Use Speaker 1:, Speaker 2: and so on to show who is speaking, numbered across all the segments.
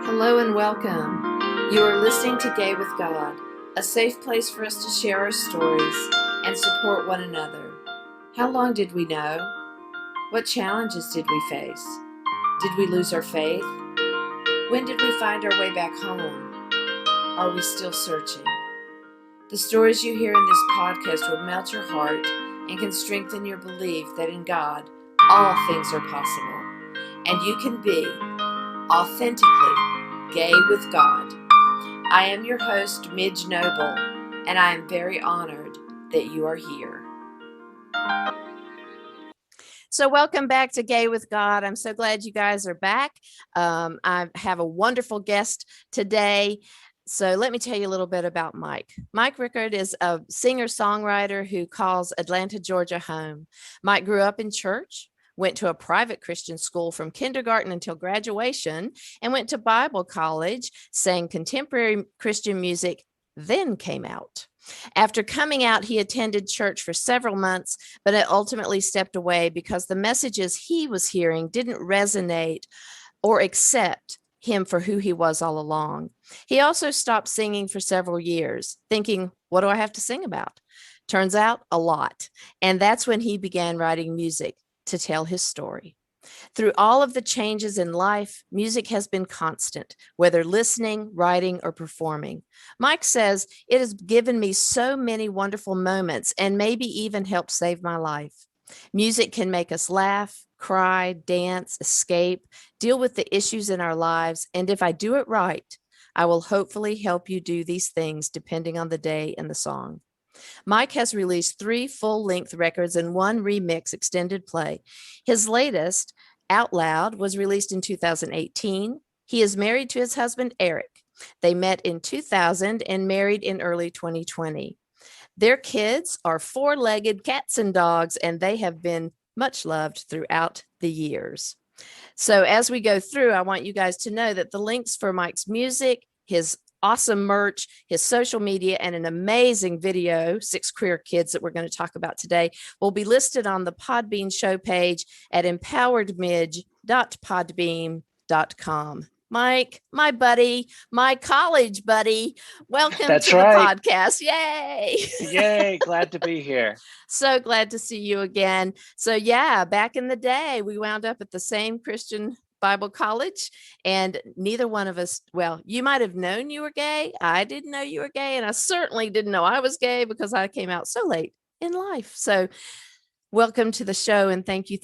Speaker 1: Hello and welcome. You are listening to Gay with God, a safe place for us to share our stories and support one another. How long did we know? What challenges did we face? Did we lose our faith? When did we find our way back home? Are we still searching? The stories you hear in this podcast will melt your heart and can strengthen your belief that in God, all things are possible, and you can be authentically gay with God. I am your host, Midge Noble, and I am very honored that you are here. So welcome back to Gay with God. I'm so glad you guys are back. I have a wonderful guest today. So let me tell you a little bit about Mike. Mike Rickard is a singer-songwriter who calls Atlanta, Georgia home. Mike grew up in church, went to a private Christian school from kindergarten until graduation, and went to Bible college, sang contemporary Christian music, then came out. After coming out, he attended church for several months, but it ultimately stepped away because the messages he was hearing didn't resonate or accept him for who he was all along. He also stopped singing for several years, thinking, what do I have to sing about? Turns out a lot. And that's when he began writing music to tell his story. Through all of the changes in life, music has been constant, whether listening, writing, or performing. Mike says, it has given me so many wonderful moments and maybe even helped save my life. Music can make us laugh, cry, dance, escape, deal with the issues in our lives, and if I do it right, I will hopefully help you do these things depending on the day and the song. Mike has released 3 full-length records and 1 remix extended play. His latest, Out Loud, was released in 2018. He is married to his husband, Eric. They met in 2000 and married in early 2020. Their kids are 4-legged cats and dogs, and they have been much loved throughout the years. So as we go through, I want you guys to know that the links for Mike's music, his awesome merch, his social media, and an amazing video, 6 Queer Kids, that we're going to talk about today, will be listed on the Podbean show page at empoweredmidge.podbean.com. Mike, my buddy, my college buddy, welcome
Speaker 2: That's
Speaker 1: to
Speaker 2: right.
Speaker 1: The podcast. Yay.
Speaker 2: Yay. Glad to be here.
Speaker 1: So glad to see you again. So yeah, back in the day, we wound up at the same Christian Bible college, and neither one of us, well, you might have known you were gay. I didn't know you were gay, and I certainly didn't know I was gay because I came out so late in life. So welcome to the show, and thank you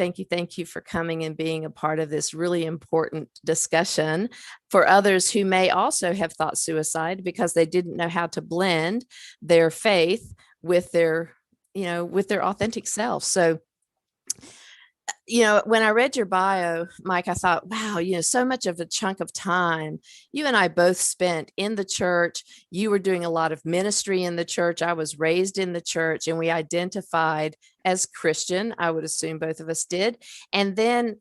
Speaker 1: for coming and being a part of this really important discussion for others who may also have thought suicide because they didn't know how to blend their faith with their, with their authentic self. So when I read your bio, Mike, I thought, wow, so much of a chunk of time you and I both spent in the church. You were doing a lot of ministry in the church. I was raised in the church, and we identified as Christian. I would assume both of us did. And then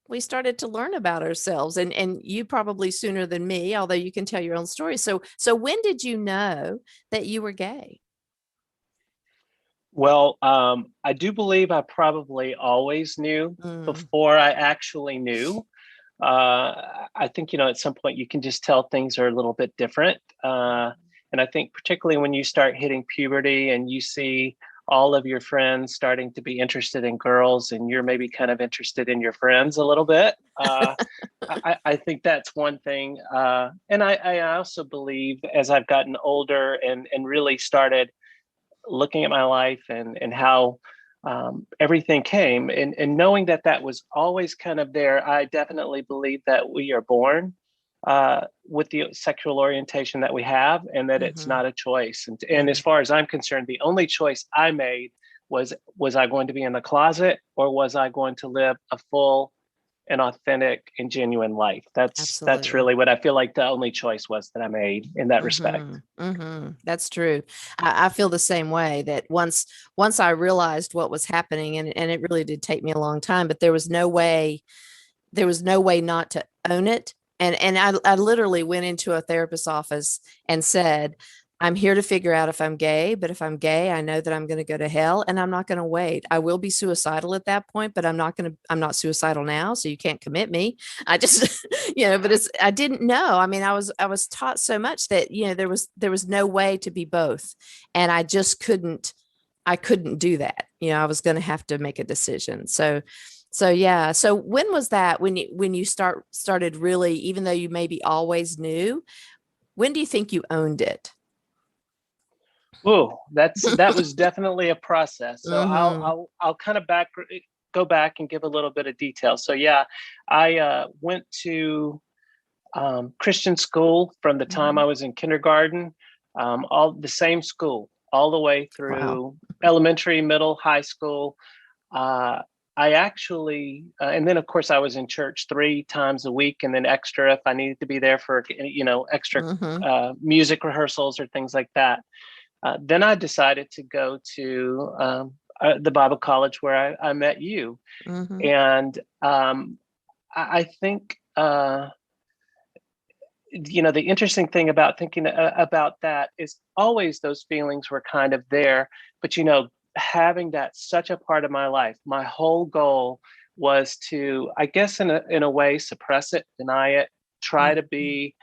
Speaker 1: we started to learn about ourselves, and you probably sooner than me, although you can tell your own story. So when did you know that you were gay?
Speaker 2: Well, I do believe I probably always knew before I actually knew. I think, at some point you can just tell things are a little bit different. And I think particularly when you start hitting puberty and you see all of your friends starting to be interested in girls and you're maybe kind of interested in your friends a little bit. I think that's one thing. And I also believe as I've gotten older and really started looking at my life and how everything came and knowing that was always kind of there, I definitely believe that we are born with the sexual orientation that we have and that it's not a choice. And as far as I'm concerned, the only choice I made was I going to be in the closet or was I going to live a full and authentic and genuine life? That's really what I feel like the only choice was that I made in that respect.
Speaker 1: That's true. I feel the same way, that once I realized what was happening, and it really did take me a long time, but there was no way not to own it. And I literally went into a therapist's office and said, I'm here to figure out if I'm gay, but if I'm gay, I know that I'm going to go to hell and I'm not going to wait. I will be suicidal at that point, but I'm not suicidal now. So you can't commit me. I just, but I didn't know. I mean, I was taught so much that, there was no way to be both. And I couldn't do that. I was going to have to make a decision. So yeah. So when was that when you started really, even though you maybe always knew, when do you think you owned it?
Speaker 2: Oh, that was definitely a process. So
Speaker 1: Mm-hmm.
Speaker 2: I'll kind of go back and give a little bit of detail. So yeah, I went to Christian school from the time
Speaker 1: Mm-hmm.
Speaker 2: I was in kindergarten, all the same school, all the way
Speaker 1: Wow.
Speaker 2: through elementary, middle, high school. Uh, I actually, and then of course I was in church 3 times a week, and then extra if I needed to be there for extra
Speaker 1: Mm-hmm.
Speaker 2: music rehearsals or things like that. Then I decided to go to the Bible college where I met you,
Speaker 1: Mm-hmm.
Speaker 2: and I think the interesting thing about thinking about that is always those feelings were kind of there, but having that such a part of my life, my whole goal was to, I guess, in a way, suppress it, deny it, try to
Speaker 1: Mm-hmm.
Speaker 2: be,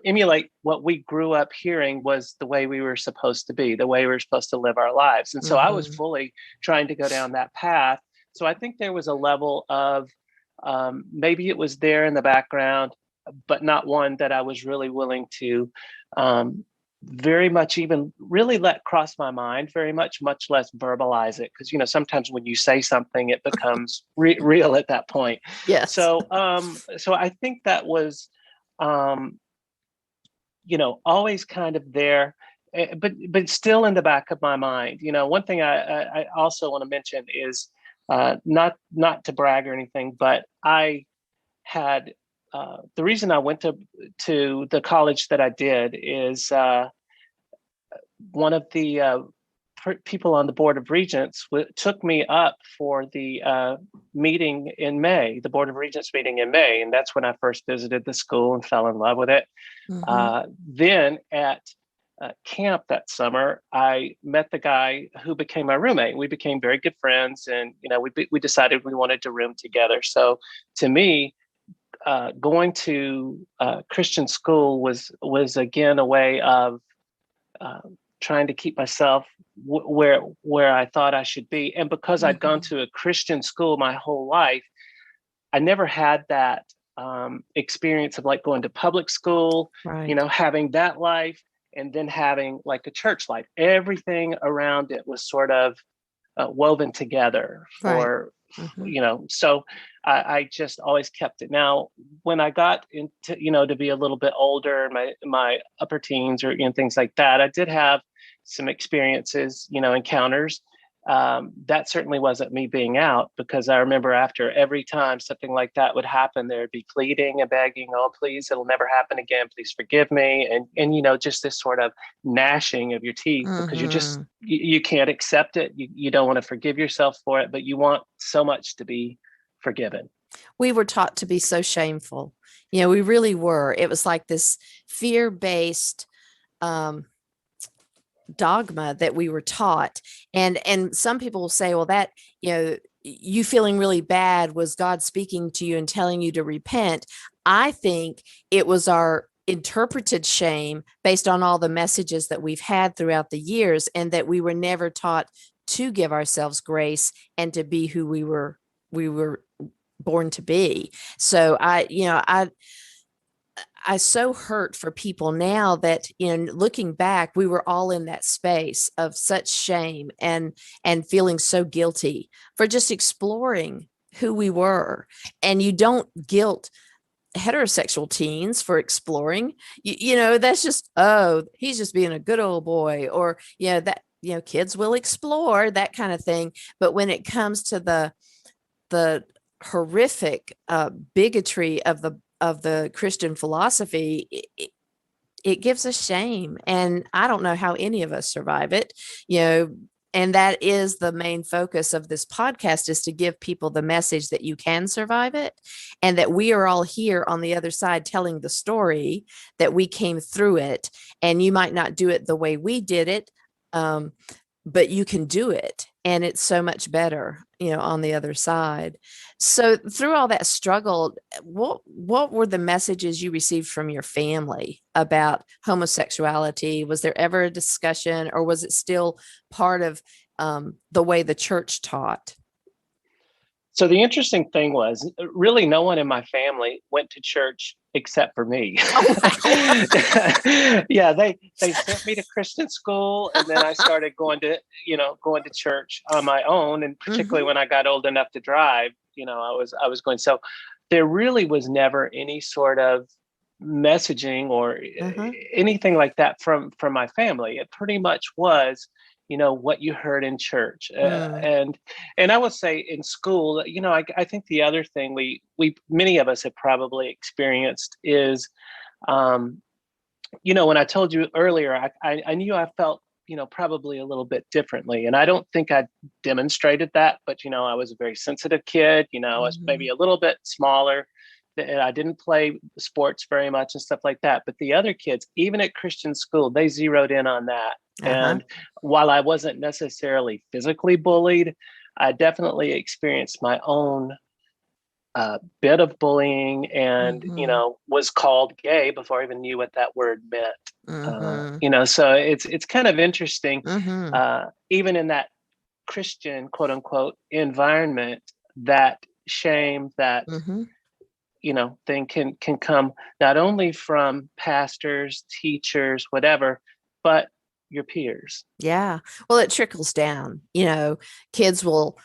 Speaker 2: emulate what we grew up hearing was the way we were supposed to be, the way we were supposed to live our lives. And so I was
Speaker 1: Mm-hmm.
Speaker 2: fully trying to go down that path. So I think there was a level of maybe it was there in the background, but not one that I was really willing to very much even really let cross my mind very much less verbalize it, because sometimes when you say something it becomes real at that point.
Speaker 1: Yes.
Speaker 2: So I think that was um always kind of there, but still in the back of my mind. One thing I also want to mention is not to brag or anything, but I had the reason I went to the college that I did is one of the people on the board of regents took me up for the meeting in May, the board of regents meeting in May, and that's when I first visited the school and fell in love with it.
Speaker 1: Mm-hmm.
Speaker 2: Then at camp that summer, I met the guy who became my roommate. We became very good friends, and we decided we wanted to room together. So to me, going to Christian school was again a way of uh, trying to keep myself where I thought I should be. And because I'd gone
Speaker 1: Mm-hmm.
Speaker 2: to a Christian school my whole life, I never had that experience of like going to public school,
Speaker 1: Right.
Speaker 2: having that life, and then having like a church life. Everything around it was sort of woven together
Speaker 1: Right.
Speaker 2: for
Speaker 1: Mm-hmm.
Speaker 2: so I just always kept it. Now when I got into to be a little bit older, my upper teens or things like that, I did have some experiences, encounters. That certainly wasn't me being out, because I remember after every time something like that would happen, there'd be pleading and begging, oh please, it'll never happen again, please forgive me, and just this sort of gnashing of your teeth, because
Speaker 1: Mm-hmm.
Speaker 2: you can't accept it, you don't want to forgive yourself for it, but you want so much to be forgiven.
Speaker 1: We were taught to be so shameful. We really were. It was like this fear-based um, dogma that we were taught. And some people will say, well, that, you feeling really bad was God speaking to you and telling you to repent. I think it was our interpreted shame based on all the messages that we've had throughout the years, and that we were never taught to give ourselves grace and to be who we were born to be. So I so hurt for people now that, looking back, we were all in that space of such shame and feeling so guilty for just exploring who we were. And you don't guilt heterosexual teens for exploring. That's just, oh, he's just being a good old boy, or that, kids will explore, that kind of thing. But when it comes to the horrific bigotry of the Christian philosophy, it gives us shame. And I don't know how any of us survive it, you know, And that is the main focus of this podcast, is to give people the message that you can survive it, and that we are all here on the other side telling the story, that we came through it, and you might not do it the way we did it, but you can do it, and it's so much better, on the other side. So through all that struggle, what were the messages you received from your family about homosexuality? Was there ever a discussion, or was it still part of the way the church taught?
Speaker 2: So the interesting thing was, really no one in my family went to church except for me. Yeah, they sent me to Christian school, and then I started going to church on my own, and particularly when I got old enough to drive, I was going. So there really was never any sort of messaging or anything like that from my family. It pretty much was what you heard in church. And I would say in school, I think the other thing we many of us have probably experienced is, when I told you earlier, I knew I felt, probably a little bit differently. And I don't think I demonstrated that, but, I was a very sensitive kid, I was maybe a little bit smaller. And I didn't play sports very much and stuff like that. But the other kids, even at Christian school, they zeroed in on that. And while I wasn't necessarily physically bullied, I definitely experienced my own bit of bullying, and, was called gay before I even knew what that word meant. So it's kind of interesting, even in that Christian, quote unquote, environment, that shame, that thing can come not only from pastors, teachers, whatever, but your peers.
Speaker 1: Yeah. Well, it trickles down. Kids will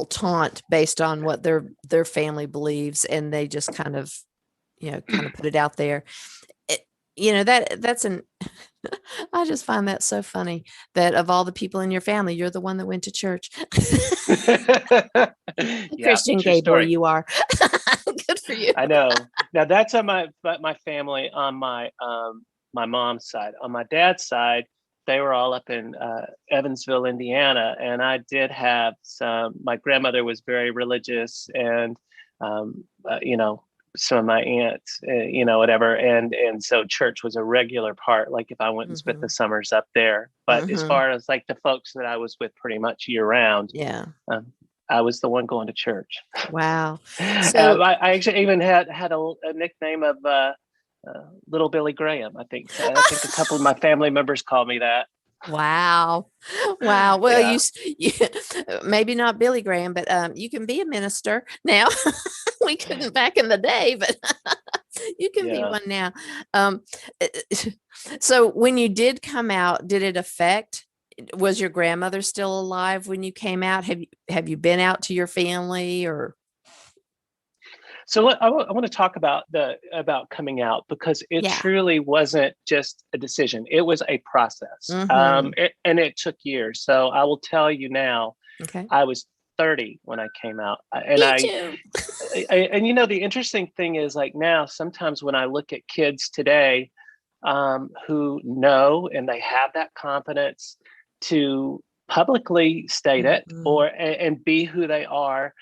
Speaker 1: taunt based on what their family believes, and they just kind of put it out there. That's an I just find that so funny, that of all the people in your family, you're the one that went to church. Christian gay boy you are. Good for you.
Speaker 2: I know. Now that's on my family on my my mom's side. On my dad's side, they were all up in Evansville, Indiana, and I did have some. My grandmother was very religious, and some of my aunts, whatever, and so church was a regular part. Like if I went and spent the summers up there, but as far as like the folks that I was with, pretty much year round, I was the one going to church.
Speaker 1: Wow! So
Speaker 2: I actually even had a nickname of Little Billy Graham. I think a couple of my family members called me that.
Speaker 1: Wow. Well, you maybe not Billy Graham, but you can be a minister now. We couldn't back in the day, but you can be one now. So when you did come out, did it affect? Was your grandmother still alive when you came out? Have you been out to your family, or?
Speaker 2: So I want to talk about coming out, because it truly wasn't just a decision. It was a process, and it took years. So I will tell you now, I was 30 when I came out, and
Speaker 1: Me too.
Speaker 2: The interesting thing is, like, now sometimes when I look at kids today, who know and they have that confidence to publicly state it and be who they are,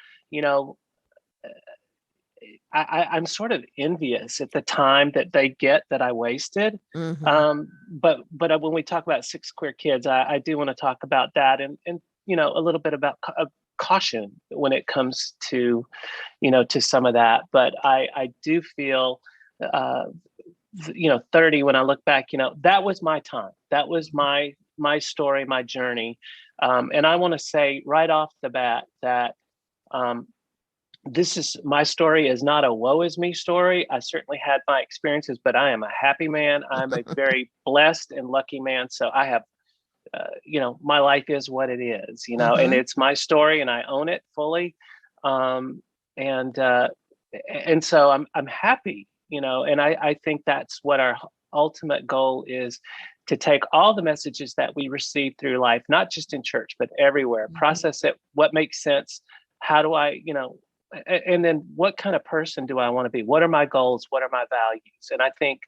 Speaker 2: I'm sort of envious at the time that they get that I wasted. But when we talk about six queer kids, I do want to talk about that, and a little bit about caution when it comes to to some of that. But I do feel 30, when I look back, that was my time. That was my story, my journey. And I want to say right off the bat that my story is not a woe is me story. I certainly had my experiences, but I am a happy man. I'm a very blessed and lucky man. So I have, my life is what it is, and it's my story, and I own it fully. And so I'm happy, and I think that's what our ultimate goal is, to take all the messages that we receive through life, not just in church, but everywhere, process it, what makes sense, how do I, and then what kind of person do I want to be? What are my goals? What are my values? And I think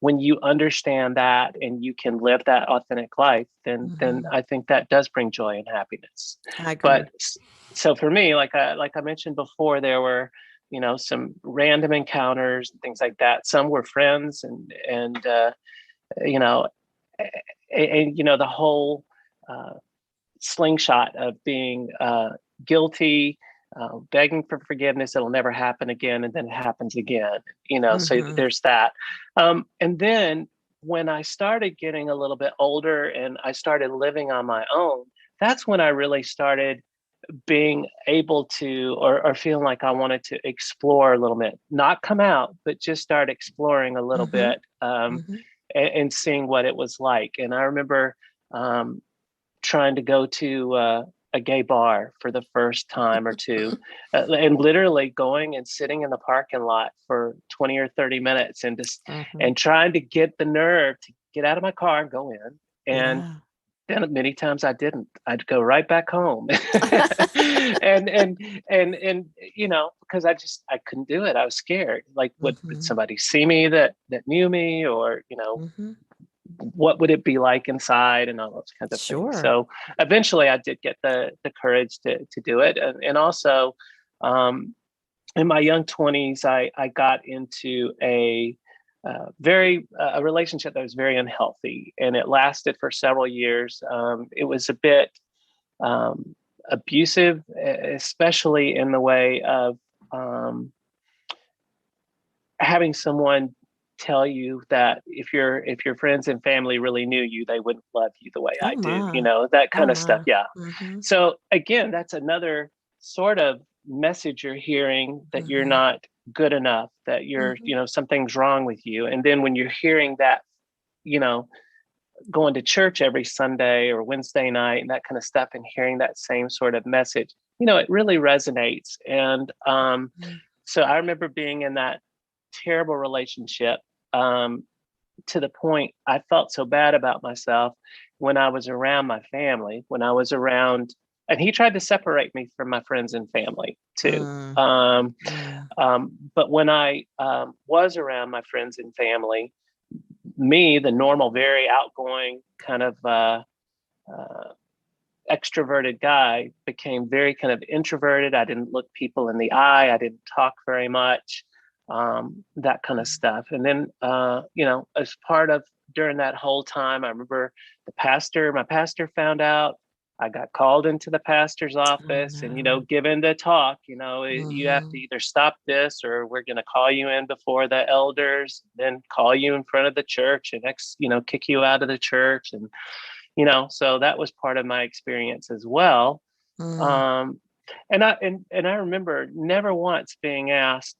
Speaker 2: when you understand that and you can live that authentic life, then I think that does bring joy and happiness.
Speaker 1: I agree.
Speaker 2: But so for me, like I mentioned before, there were, some random encounters and things like that. Some were friends, and you know, the whole slingshot of being guilty, begging for forgiveness. It'll never happen again, and then it happens again. So there's that. And then when I started getting a little bit older and I started living on my own, that's when I really started being able to, or feeling like I wanted to explore a little bit, not come out, but just start exploring a little bit, and seeing what it was like. And I remember trying to go to a gay bar for the first time or two, and literally going and sitting in the parking lot for 20 or 30 minutes and just and trying to get the nerve to get out of my car and go in. And then many times I didn't. I'd go right back home, and because I couldn't do it. I was scared. Like, would somebody see me that knew me, or what would it be like inside, and all those kinds of things. So eventually, I did get the courage to do it, and also, in my young 20s, I got into a relationship that was very unhealthy, and it lasted for several years. It was a bit abusive, especially in the way of having someone tell you that if your friends and family really knew you, they wouldn't love you the way I do. That kind of stuff. Yeah. So again, that's another sort of message you're hearing, that you're not good enough, that you're, something's wrong with you. And then when you're hearing that, going to church every Sunday or Wednesday night and that kind of stuff, and hearing that same sort of message, it really resonates. And so I remember being in that terrible relationship, to the point I felt so bad about myself when I was around my family, and he tried to separate me from my friends and family too. But when I was around my friends and family, me, the normal, very outgoing kind of extroverted guy, became very kind of introverted. I didn't look people in the eye. I didn't talk very much, that kind of stuff. And then, as part of during that whole time, I remember my pastor found out. I got called into the pastor's office and, given the talk, you have to either stop this, or we're going to call you in before the elders, then call you in front of the church and kick you out of the church. And, so that was part of my experience as well. And I remember never once being asked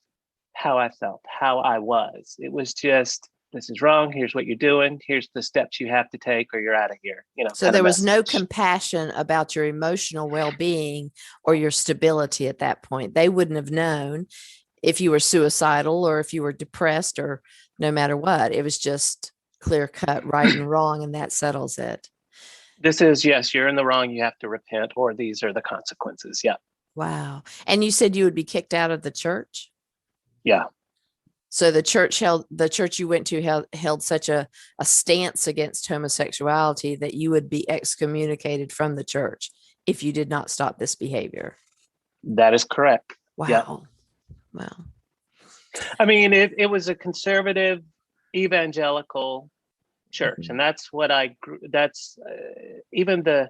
Speaker 2: how I felt, how I was. It was just, this is wrong. Here's what you're doing. Here's the steps you have to take, or you're out of here.
Speaker 1: So there was no compassion about your emotional well-being or your stability at that point. They wouldn't have known if you were suicidal or if you were depressed, or no matter what. It was just clear cut, right and wrong, and that settles it.
Speaker 2: This is, yes, you're in the wrong. You have to repent, or these are the consequences. Yeah.
Speaker 1: Wow. And you said you would be kicked out of the church?
Speaker 2: Yeah.
Speaker 1: So the church you went to held such a stance against homosexuality that you would be excommunicated from the church if you did not stop this behavior.
Speaker 2: That is correct.
Speaker 1: Wow.
Speaker 2: Yeah.
Speaker 1: Wow.
Speaker 2: I mean, it was a conservative evangelical church, and that's what even the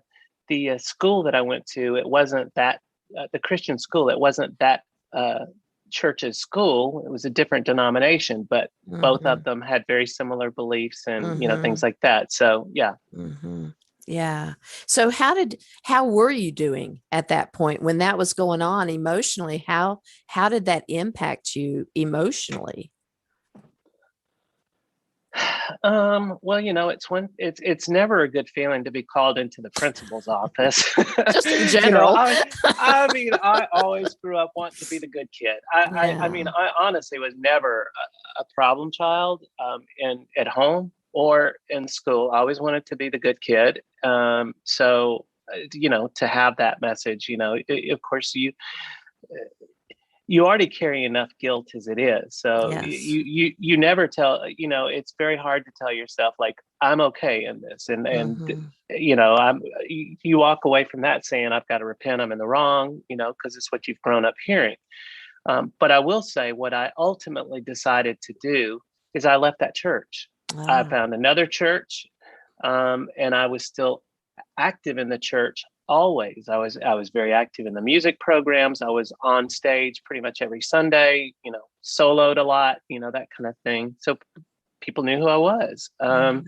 Speaker 2: school that I went to, it wasn't that the Christian school, it wasn't that church's school. It was a different denomination, but both of them had very similar beliefs and things like that. So yeah.
Speaker 1: Yeah. So how were you doing at that point when that was going on emotionally? How did that impact you emotionally?
Speaker 2: Well, it's never a good feeling to be called into the principal's office.
Speaker 1: Just in general.
Speaker 2: I mean, I always grew up wanting to be the good kid. I mean, I honestly was never a problem child, at home or in school. I always wanted to be the good kid. So, to have that message, of course, you already carry enough guilt as it is. So
Speaker 1: Yes.
Speaker 2: you never tell, it's very hard to tell yourself like, I'm okay in this. And
Speaker 1: Mm-hmm.
Speaker 2: you walk away from that saying, I've got to repent, I'm in the wrong, because it's what you've grown up hearing. But I will say what I ultimately decided to do is I left that church. I
Speaker 1: Ah,
Speaker 2: found another church, and I was still active in the church always. I was very active in the music programs. I was on stage pretty much every Sunday, soloed a lot, that kind of thing. So people knew who I was.
Speaker 1: mhm.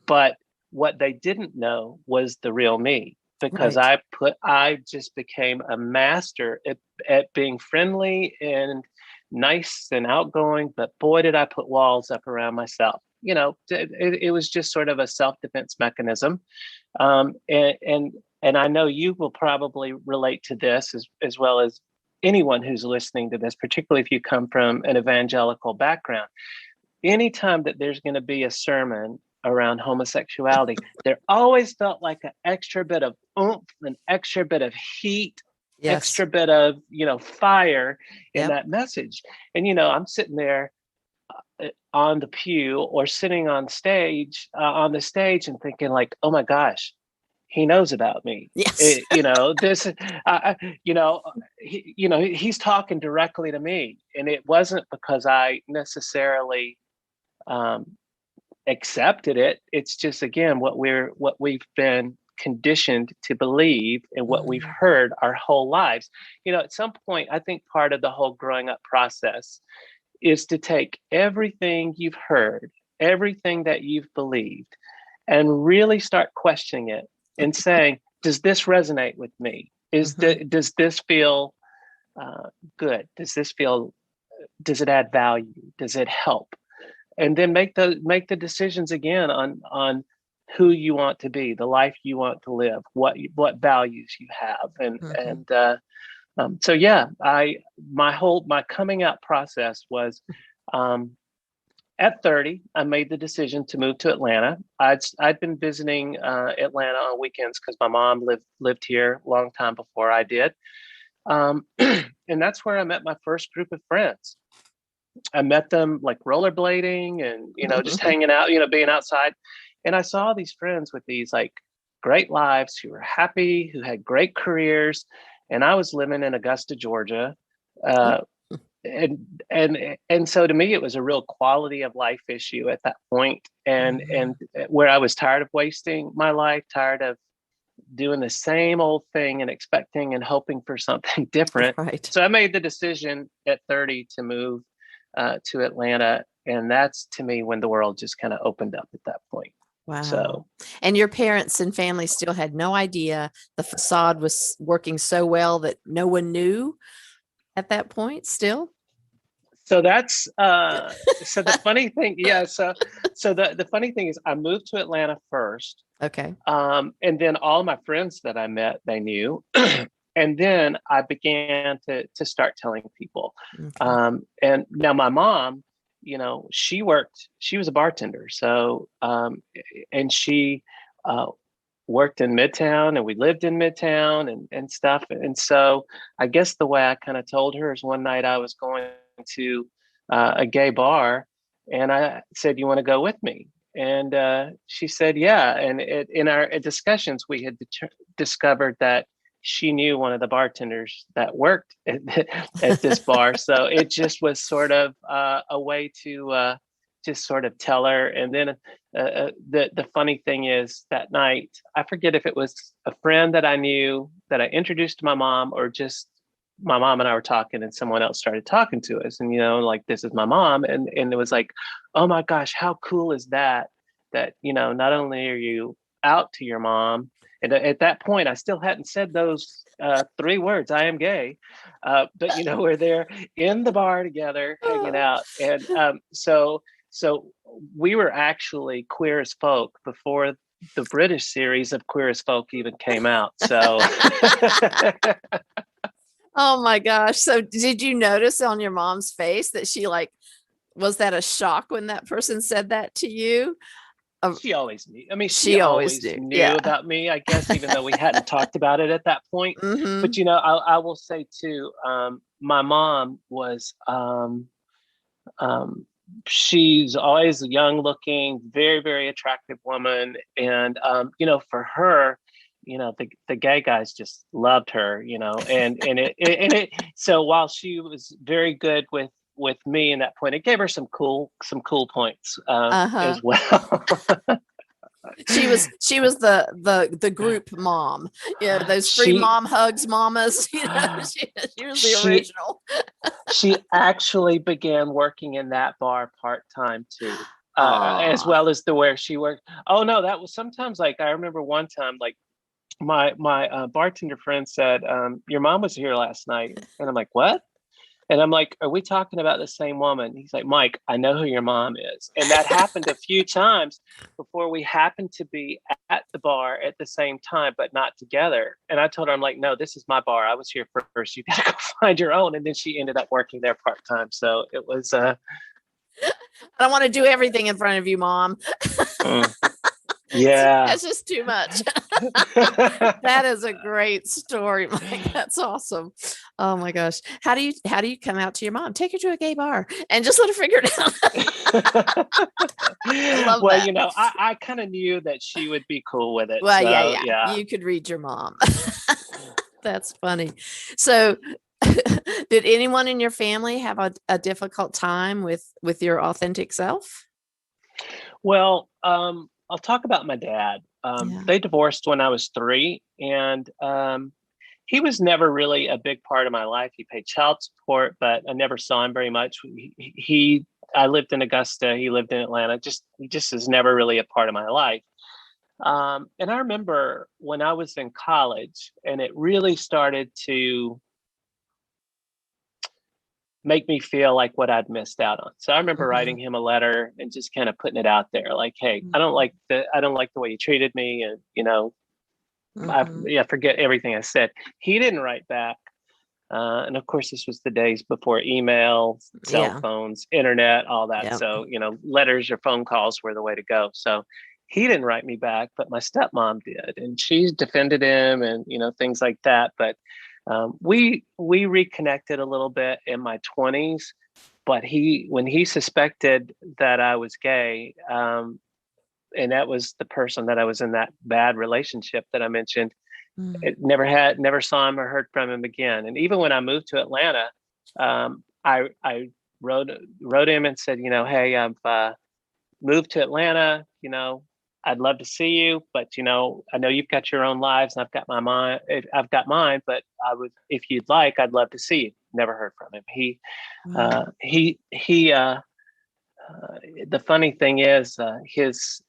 Speaker 2: But what they didn't know was the real me, because
Speaker 1: Right.
Speaker 2: I just became a master at being friendly and nice and outgoing, but boy, did I put walls up around myself. It was just sort of a self-defense mechanism. And I know you will probably relate to this as well as anyone who's listening to this, particularly if you come from an evangelical background. Anytime that there's going to be a sermon around homosexuality, there always felt like an extra bit of oomph, an extra bit of heat,
Speaker 1: Yes.
Speaker 2: extra bit of, fire in
Speaker 1: Yep.
Speaker 2: that message. And, I'm sitting there on the pew or sitting on the stage and thinking like, oh my gosh, he knows about me.
Speaker 1: Yes.
Speaker 2: This, he's talking directly to me. And it wasn't because I necessarily um, accepted it. It's just, again, what we've been conditioned to believe and what we've
Speaker 1: Mhm.
Speaker 2: heard our whole lives. At some point, I think part of the whole growing up process is to take everything you've heard, everything that you've believed, and really start questioning it and saying, does this resonate with me?
Speaker 1: Mhm.
Speaker 2: Does this feel good? Does it add value? Does it help? And then make the decisions again on who you want to be, the life you want to live, what values you have.
Speaker 1: Mhm.
Speaker 2: So yeah, my coming out process was, um, at 30, I made the decision to move to Atlanta. I'd been visiting Atlanta on weekends because my mom lived here a long time before I did, and that's where I met my first group of friends. I met them like rollerblading and, just hanging out, being outside. And I saw these friends with these like great lives, who were happy, who had great careers. And I was living in Augusta, Georgia.
Speaker 1: Oh.
Speaker 2: Uh, and so to me, it was a real quality of life issue at that point. And
Speaker 1: Mhm.
Speaker 2: where I was tired of wasting my life, tired of doing the same old thing and expecting and hoping for something different.
Speaker 1: Right.
Speaker 2: So I made the decision at 30 to move to Atlanta. And that's, to me, when the world just kind of opened up at that point.
Speaker 1: Wow.
Speaker 2: So,
Speaker 1: And your parents and family still had no idea the facade was working so well that no one knew at that point still?
Speaker 2: so that's so the funny thing, yeah. So the funny thing is, I moved to Atlanta first,
Speaker 1: Okay.
Speaker 2: and then all my friends that I met, they knew. And then I began to start telling people.
Speaker 1: Okay.
Speaker 2: And now my mom, she was a bartender. So, and she uh, worked in Midtown, and we lived in Midtown and stuff. And so I guess the way I kind of told her is, one night I was going to a gay bar, and I said, "You want to go with me?" And she said, "Yeah." And in our discussions, we had discovered that she knew one of the bartenders that worked at this bar. So it just was sort of a way to just sort of tell her. And then the funny thing is, that night, I forget if it was a friend that I knew that I introduced to my mom, or just my mom and I were talking, and someone else started talking to us, and like, this is my mom, and it was like, oh my gosh, how cool is that? That not only are you out to your mom, and at that point, I still hadn't said those three words, "I am gay," but we're there in the bar together, hanging out, and so we were actually Queer as Folk before the British series of Queer as Folk even came out. So
Speaker 1: Oh my gosh. So did you notice on your mom's face that she like, was that a shock when that person said that to you? Uh,
Speaker 2: she always knew. I mean, she
Speaker 1: she always
Speaker 2: always
Speaker 1: knew.
Speaker 2: knew
Speaker 1: Yeah.
Speaker 2: about me, I guess, even though we hadn't talked about it at that point.
Speaker 1: Mm-hmm.
Speaker 2: But I will say too, my mom was, um, she's always a young looking, very, very attractive woman. And, for her, the gay guys just loved her, so while she was very good with me in that point, it gave her some cool points,
Speaker 1: Uh-huh.
Speaker 2: as well.
Speaker 1: She was the group mom. Those free
Speaker 2: she
Speaker 1: mom hugs mamas. She was the
Speaker 2: she
Speaker 1: original.
Speaker 2: she actually began working in that bar part-time too, as
Speaker 1: Aw.
Speaker 2: well as the where she worked. Oh no, that was sometimes, like, I remember one time, like, my bartender friend said, your mom was here last night, and I'm like, what? And I'm like, are we talking about the same woman? He's like, Mike, I know who your mom is. And that happened a few times before we happened to be at the bar at the same time, but not together. And I told her, I'm like, no, this is my bar. I was here first. You got to go find your own. And then she ended up working there part time. So it was,
Speaker 1: I don't want to do everything in front of you, Mom.
Speaker 2: mm, yeah.
Speaker 1: That's just too much. That is a great story, Mike. That's awesome. Oh my gosh. How do you come out to your mom? Take her to a gay bar and just let her figure it out. I love
Speaker 2: Well,
Speaker 1: that.
Speaker 2: I kind of knew that she would be cool with it.
Speaker 1: Well,
Speaker 2: So
Speaker 1: yeah.
Speaker 2: yeah.
Speaker 1: You could read your mom. That's funny. So did anyone in your family have a difficult time with your authentic self?
Speaker 2: Well, I'll talk about my dad.
Speaker 1: Yeah.
Speaker 2: They divorced when I was 3, and he was never really a big part of my life. He paid child support, but I never saw him very much. I lived in Augusta. He lived in Atlanta. He just is never really a part of my life. And I remember when I was in college, and it really started to make me feel like what I'd missed out on. So I remember
Speaker 1: Mhm.
Speaker 2: writing him a letter and just kind of putting it out there, like, "Hey, I don't like the way you treated me," and
Speaker 1: Mhm.
Speaker 2: I forget everything I said. He didn't write back, and of course, this was the days before email, cell
Speaker 1: Yeah.
Speaker 2: phones, internet, all that.
Speaker 1: Yeah.
Speaker 2: So letters or phone calls were the way to go. So he didn't write me back, but my stepmom did, and she defended him, and things like that. But we reconnected a little bit in my 20s. But when he suspected that I was gay, and that was the person that I was in that bad relationship that I mentioned,
Speaker 1: Mm.
Speaker 2: it never saw him or heard from him again. And even when I moved to Atlanta, I wrote him and said, hey, I've moved to Atlanta. I'd love to see you, but I know you've got your own lives, and I've got mine. But if you'd like, I'd love to see you. Never heard from him.
Speaker 1: Wow.
Speaker 2: He. The funny thing is, his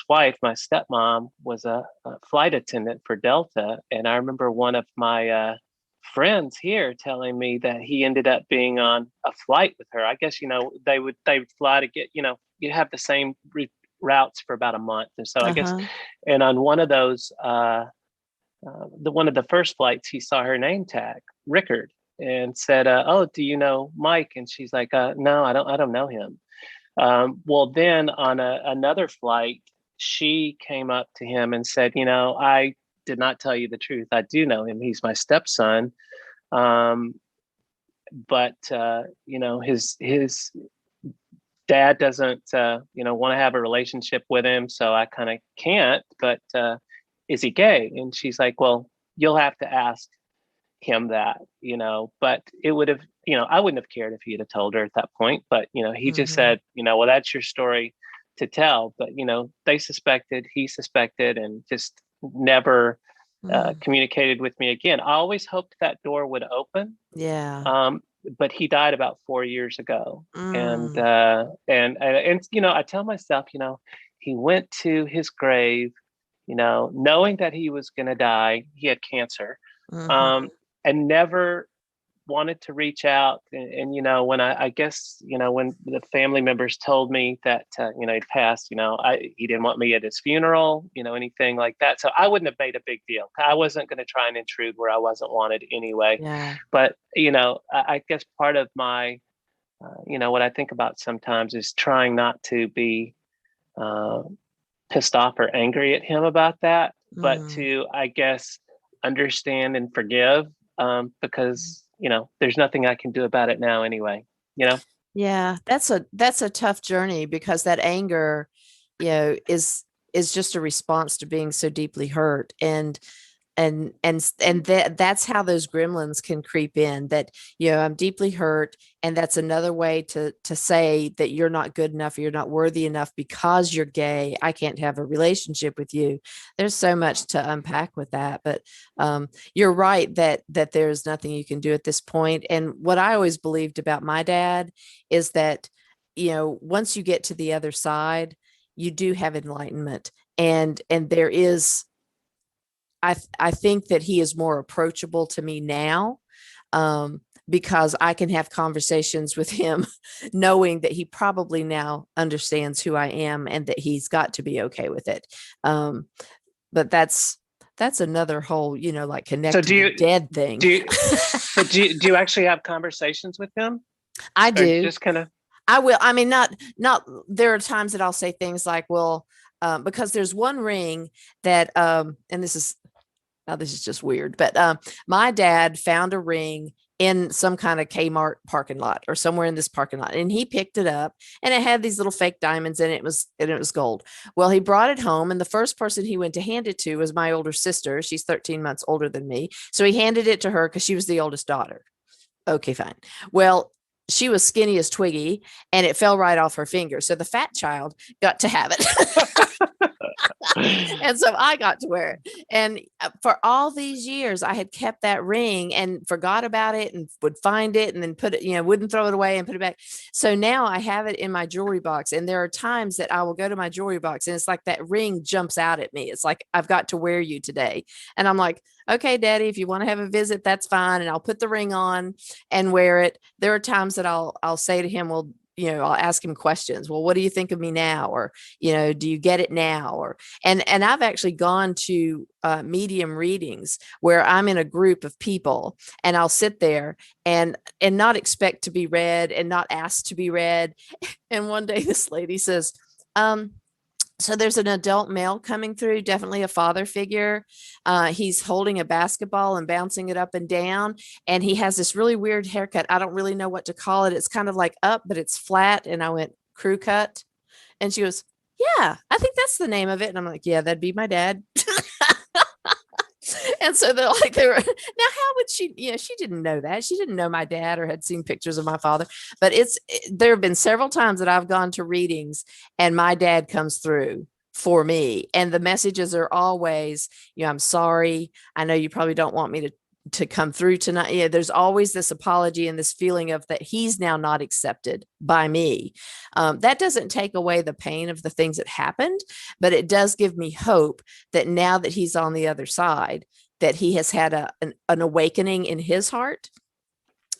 Speaker 2: wife, my stepmom, was a flight attendant for Delta, and I remember one of my friends here telling me that he ended up being on a flight with her. I guess they would fly to get you have the same routes for about a month, and so I guess,
Speaker 1: Uh-huh.
Speaker 2: and on one of those, one of the first flights, he saw her name tag, Rickard, and said, "Oh, do you know Mike?" And she's like, "No, I don't know him." Well, then on another flight, she came up to him and said, I did not tell you the truth. I do know him. He's my stepson. Um, but his dad doesn't want to have a relationship with him, so I kind of can't. But is he gay? And she's like, well, you'll have to ask him that. But it would have, I wouldn't have cared if he had told her at that point. But he just
Speaker 1: Mhm.
Speaker 2: said, well, that's your story to tell. But he suspected, and just never
Speaker 1: Mm.
Speaker 2: communicated with me again. I always hoped that door would open.
Speaker 1: Yeah.
Speaker 2: But he died about 4 years ago. And
Speaker 1: Mm.
Speaker 2: I tell myself, he went to his grave, knowing that he was going to die. He had cancer,
Speaker 1: Mhm.
Speaker 2: um, and never wanted to reach out. And when I guess, when the family members told me that, he'd passed, he didn't want me at his funeral, anything like that. So I wouldn't have made a big deal. I wasn't going to try and intrude where I wasn't wanted anyway.
Speaker 1: Yeah.
Speaker 2: But, I guess part of my, what I think about sometimes is trying not to be uh, pissed off or angry at him about that, but
Speaker 1: Mm.
Speaker 2: to, I guess, understand and forgive. because, there's nothing I can do about it now anyway,
Speaker 1: Yeah, that's a tough journey, because that anger, is just a response to being so deeply hurt. And that's how those gremlins can creep in, that I'm deeply hurt, and that's another way to say that you're not good enough, you're not worthy enough because you're gay, I can't have a relationship with you. There's so much to unpack with that, but you're right that there's nothing you can do at this point. And what I always believed about my dad is that once you get to the other side, you do have enlightenment, and there is, I think that he is more approachable to me now, because I can have conversations with him knowing that he probably now understands who I am and that he's got to be okay with it. But that's another whole, like connected to dead thing.
Speaker 2: But do you actually have conversations with him?
Speaker 1: I do.
Speaker 2: Or just kind of.
Speaker 1: I will. I mean, not, there are times that I'll say things like, well, because there's one ring that, and this is just weird, but my dad found a ring in some kind of Kmart parking lot or somewhere in this parking lot, and he picked it up, and it had these little fake diamonds in it. It was gold. Well, he brought it home, and the first person he went to hand it to was my older sister. She's 13 months older than me, so he handed it to her because she was the oldest daughter. Okay, fine. Well, she was skinny as Twiggy, and it fell right off her finger, so the fat child got to have it. And so I got to wear it. And for all these years, I had kept that ring and forgot about it, and would find it and then put it, wouldn't throw it away and put it back. So now I have it in my jewelry box. And there are times that I will go to my jewelry box, and it's like that ring jumps out at me. It's like, I've got to wear you today. And I'm like, okay, Daddy, if you want to have a visit, that's fine. And I'll put the ring on and wear it. There are times that I'll say to him, well, I'll ask him questions. Well, what do you think of me now? Or, do you get it now? Or, and I've actually gone to medium readings where I'm in a group of people, and I'll sit there and not expect to be read and not asked to be read. And one day this lady says, so there's an adult male coming through, definitely a father figure. He's holding a basketball and bouncing it up and down. And he has this really weird haircut. I don't really know what to call it. It's kind of like up, but it's flat. And I went, crew cut. And she goes, yeah, I think that's the name of it. And I'm like, yeah, that'd be my dad. And so they were, now how would she, she didn't know that. She didn't know my dad or had seen pictures of my father. But there have been several times that I've gone to readings and my dad comes through for me. And the messages are always, I'm sorry. I know you probably don't want me to come through tonight. There's always this apology and this feeling of that he's now not accepted by me. That doesn't take away the pain of the things that happened, but it does give me hope that now that he's on the other side, that he has had an awakening in his heart,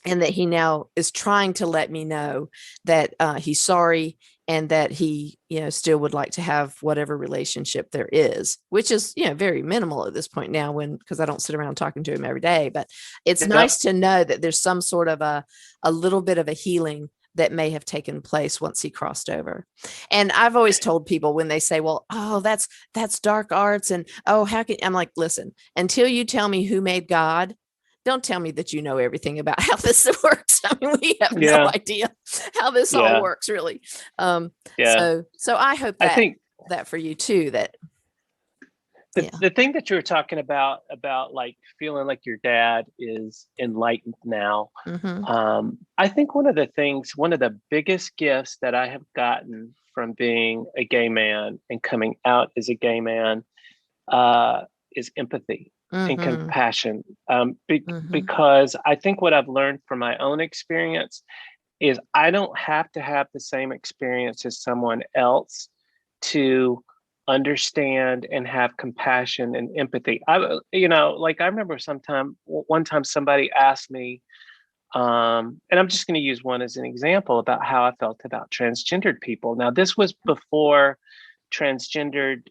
Speaker 1: and that he now is trying to let me know that he's sorry, and that he, still would like to have whatever relationship there is, which is, very minimal at this point now, because I don't sit around talking to him every day. But it's nice to know that there's some sort of a little bit of a healing that may have taken place once he crossed over. And I've always told people when they say, well, oh, that's dark arts. And, oh, I'm like, listen, until you tell me who made God, don't tell me that you know everything about how this works. I mean, we have no idea how this all works, really. So I hope that, I think that for you too, that
Speaker 2: the thing that you were talking about like feeling like your dad is enlightened now.
Speaker 1: Mm-hmm.
Speaker 2: I think one of the biggest gifts that I have gotten from being a gay man and coming out as a gay man is empathy.
Speaker 1: Mm-hmm.
Speaker 2: and compassion, because I think what I've learned from my own experience is I don't have to have the same experience as someone else to understand and have compassion and empathy. I remember one time somebody asked me, and I'm just going to use one as an example about how I felt about transgendered people. Now, this was before transgendered.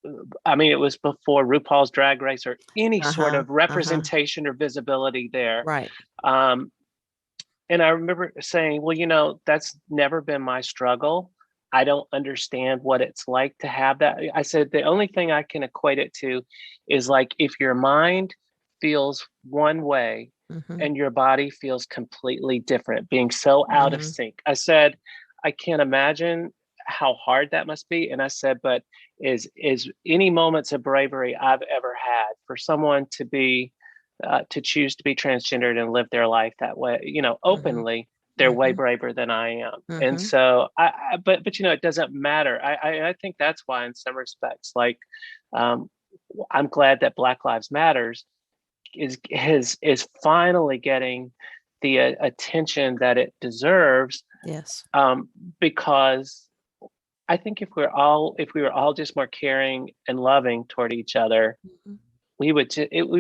Speaker 2: It was before RuPaul's Drag Race or any sort of representation or visibility there.
Speaker 1: Right.
Speaker 2: And I remember saying, well, that's never been my struggle. I don't understand what it's like to have that. I said, the only thing I can equate it to is like if your mind feels one way
Speaker 1: Mm-hmm.
Speaker 2: and your body feels completely different, being so out of
Speaker 1: Mm-hmm.
Speaker 2: sync. I said, I can't imagine how hard that must be. And I said, but is any moments of bravery I've ever had for someone to choose to be transgendered and live their life that way,
Speaker 1: Mm-hmm.
Speaker 2: openly, they're way
Speaker 1: Mm-hmm.
Speaker 2: braver than I am. And
Speaker 1: Mm-hmm.
Speaker 2: so but it doesn't matter. I think that's why in some respects, like, um, I'm glad that Black Lives Matters is finally getting the attention that it deserves,
Speaker 1: Yes.
Speaker 2: because I think if we were all just more caring and loving toward each other,
Speaker 1: Mhm.
Speaker 2: we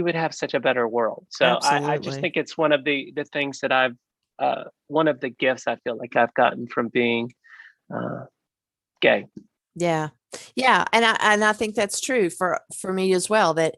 Speaker 2: would have such a better world. So I just
Speaker 1: Absolutely.
Speaker 2: think it's one of the things that I've one of the gifts I feel like I've gotten from being uh, gay.
Speaker 1: Yeah. Yeah. And I think that's true for me as well, that